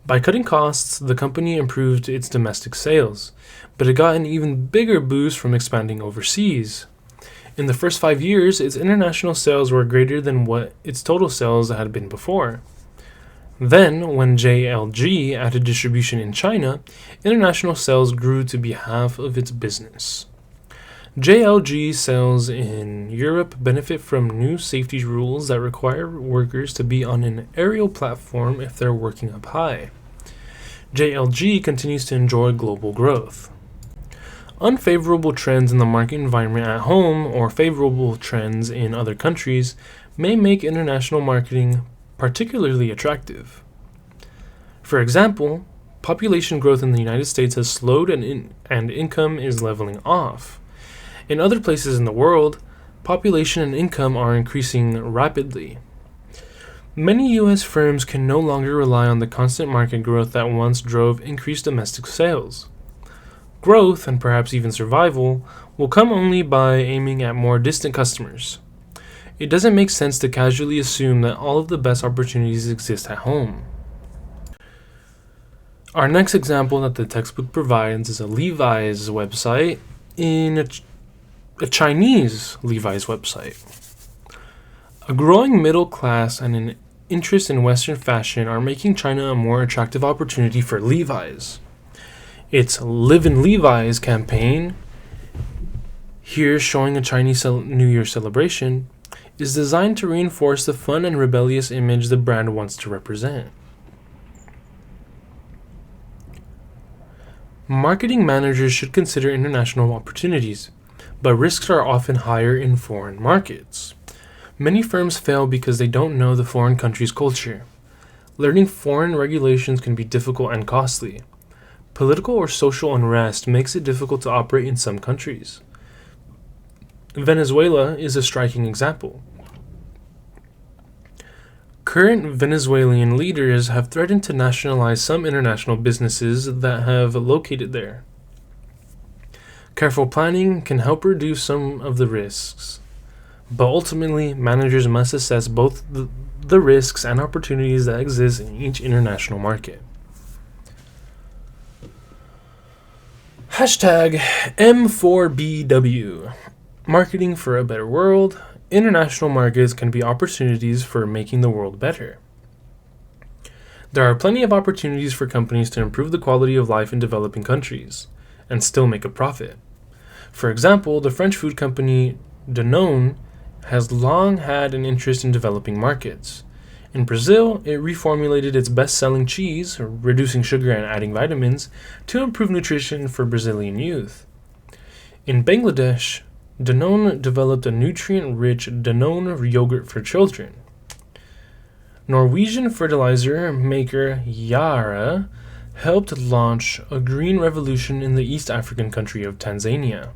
By cutting costs, the company improved its domestic sales, but it got an even bigger boost from expanding overseas. In the first 5 years, its international sales were greater than what its total sales had been before. Then, when JLG added distribution in China, international sales grew to be half of its business. JLG sales in Europe benefit from new safety rules that require workers to be on an aerial platform if they're working up high. JLG continues to enjoy global growth. Unfavorable trends in the market environment at home or favorable trends in other countries may make international marketing particularly attractive. For example, population growth in the United States has slowed and income is leveling off. In other places in the world, population and income are increasing rapidly. Many U.S. firms can no longer rely on the constant market growth that once drove increased domestic sales. Growth, and perhaps even survival, will come only by aiming at more distant customers. It doesn't make sense to casually assume that all of the best opportunities exist at home. Our next example that the textbook provides is a Levi's website in a Chinese Levi's website. A growing middle class and an interest in Western fashion are making China a more attractive opportunity for Levi's. Its Live in Levi's campaign, here showing a Chinese New Year celebration, is designed to reinforce the fun and rebellious image the brand wants to represent. Marketing managers should consider international opportunities, but risks are often higher in foreign markets. Many firms fail because they don't know the foreign country's culture. Learning foreign regulations can be difficult and costly. Political or social unrest makes it difficult to operate in some countries. Venezuela is a striking example. Current Venezuelan leaders have threatened to nationalize some international businesses that have located there. Careful planning can help reduce some of the risks, but ultimately, managers must assess both the risks and opportunities that exist in each international market. Hashtag M4BW. Marketing for a better world. International markets can be opportunities for making the world better. There are plenty of opportunities for companies to improve the quality of life in developing countries and still make a profit. For example, the French food company Danone has long had an interest in developing markets. In Brazil, it reformulated its best-selling cheese, reducing sugar and adding vitamins, to improve nutrition for Brazilian youth. In Bangladesh, Danone developed a nutrient-rich Danone yogurt for children. Norwegian fertilizer maker Yara helped launch a green revolution in the East African country of Tanzania.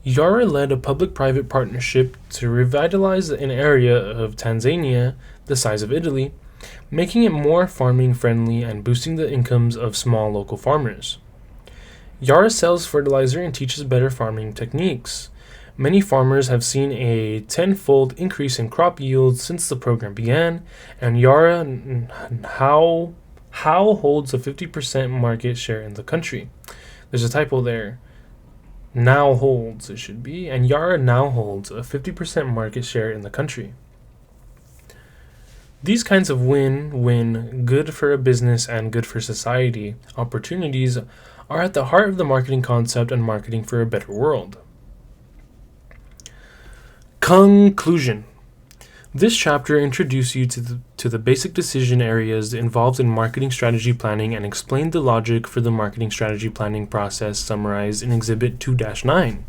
Yara led a public-private partnership to revitalize an area of Tanzania the size of Italy, making it more farming-friendly and boosting the incomes of small local farmers. Yara sells fertilizer and teaches better farming techniques. Many farmers have seen a 10-fold increase in crop yield since the program began, and Yara now holds a 50% market share in the country. There's a typo there. Now holds, it should be, and Yara now holds a 50% market share in the country. These kinds of win-win, good for a business and good for society, opportunities are at the heart of the marketing concept and marketing for a better world. Conclusion. This chapter introduces you to the basic decision areas involved in marketing strategy planning and explain the logic for the marketing strategy planning process summarized in Exhibit 2-9.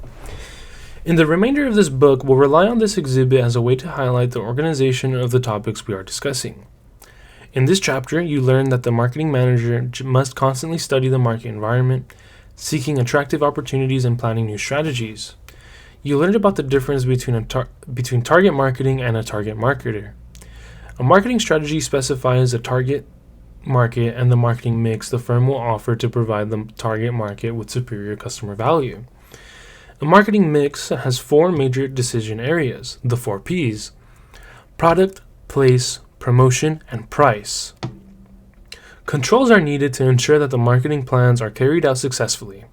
In the remainder of this book, we'll rely on this exhibit as a way to highlight the organization of the topics we are discussing. In this chapter, you learn that the marketing manager must constantly study the market environment, seeking attractive opportunities and planning new strategies. You learned about the difference between target marketing and a target marketer. A marketing strategy specifies a target market and the marketing mix the firm will offer to provide the target market with superior customer value. A marketing mix has 4 major decision areas, the 4 Ps: product, place, promotion, and price. Controls are needed to ensure that the marketing plans are carried out successfully.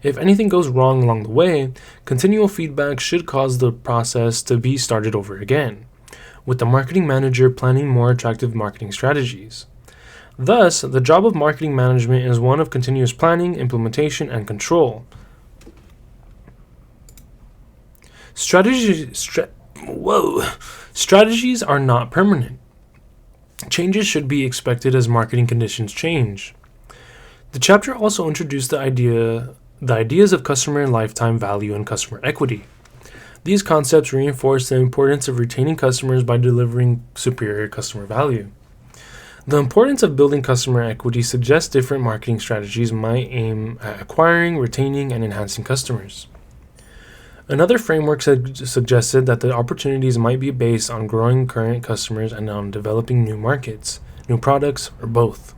If anything goes wrong along the way, continual feedback should cause the process to be started over again, with the marketing manager planning more attractive marketing strategies. Thus, the job of marketing management is one of continuous planning, implementation, and control. Strategies are not permanent. Changes should be expected as marketing conditions change. The chapter also introduced the ideas of customer lifetime value and customer equity. These concepts reinforce the importance of retaining customers by delivering superior customer value. The importance of building customer equity suggests different marketing strategies might aim at acquiring, retaining, and enhancing customers. Another framework suggested that the opportunities might be based on growing current customers and on developing new markets, new products, or both.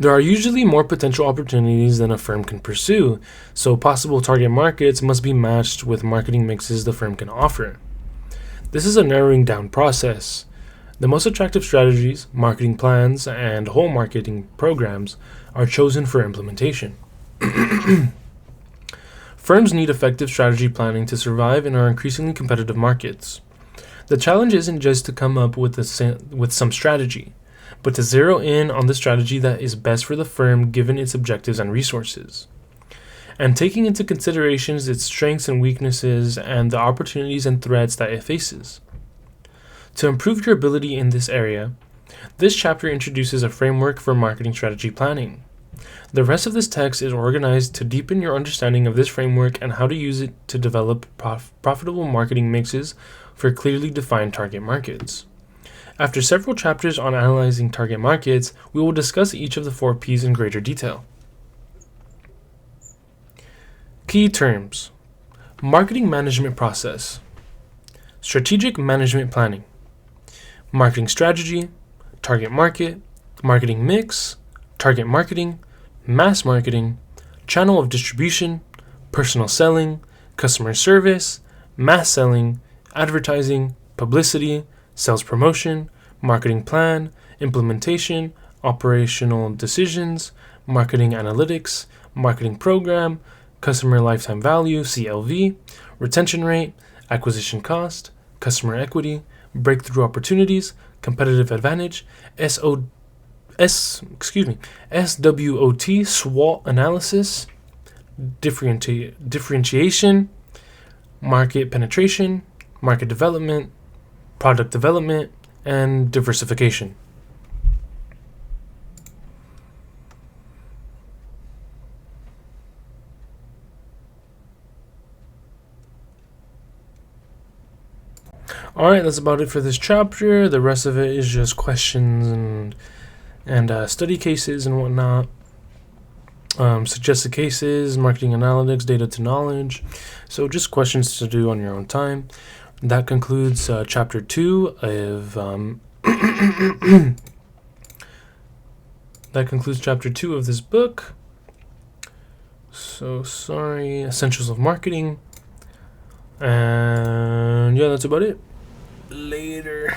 There are usually more potential opportunities than a firm can pursue, so possible target markets must be matched with marketing mixes the firm can offer. This is a narrowing down process. The most attractive strategies, marketing plans, and whole marketing programs are chosen for implementation. Firms need effective strategy planning to survive in our increasingly competitive markets. The challenge isn't just to come up with some strategy, but to zero in on the strategy that is best for the firm given its objectives and resources, and taking into consideration its strengths and weaknesses and the opportunities and threats that it faces. To improve your ability in this area, this chapter introduces a framework for marketing strategy planning. The rest of this text is organized to deepen your understanding of this framework and how to use it to develop profitable marketing mixes for clearly defined target markets. After several chapters on analyzing target markets, we will discuss each of the 4 Ps in greater detail. Key terms: marketing management process, strategic management planning, marketing strategy, target market, marketing mix, target marketing, mass marketing, channel of distribution, personal selling, customer service, mass selling, advertising, publicity, sales promotion, marketing plan, implementation, operational decisions, marketing analytics, marketing program, customer lifetime value, CLV, retention rate, acquisition cost, customer equity, breakthrough opportunities, competitive advantage, SWOT, SWOT analysis, differentiation, market penetration, market development, product development, and diversification. Alright, that's about it for this chapter. The rest of it is just questions and study cases and whatnot. Suggested cases, marketing analytics, data to knowledge. So just questions to do on your own time. That concludes chapter 2 of that concludes chapter 2 of this book. So sorry, Essentials of Marketing. And yeah, that's about it. Later.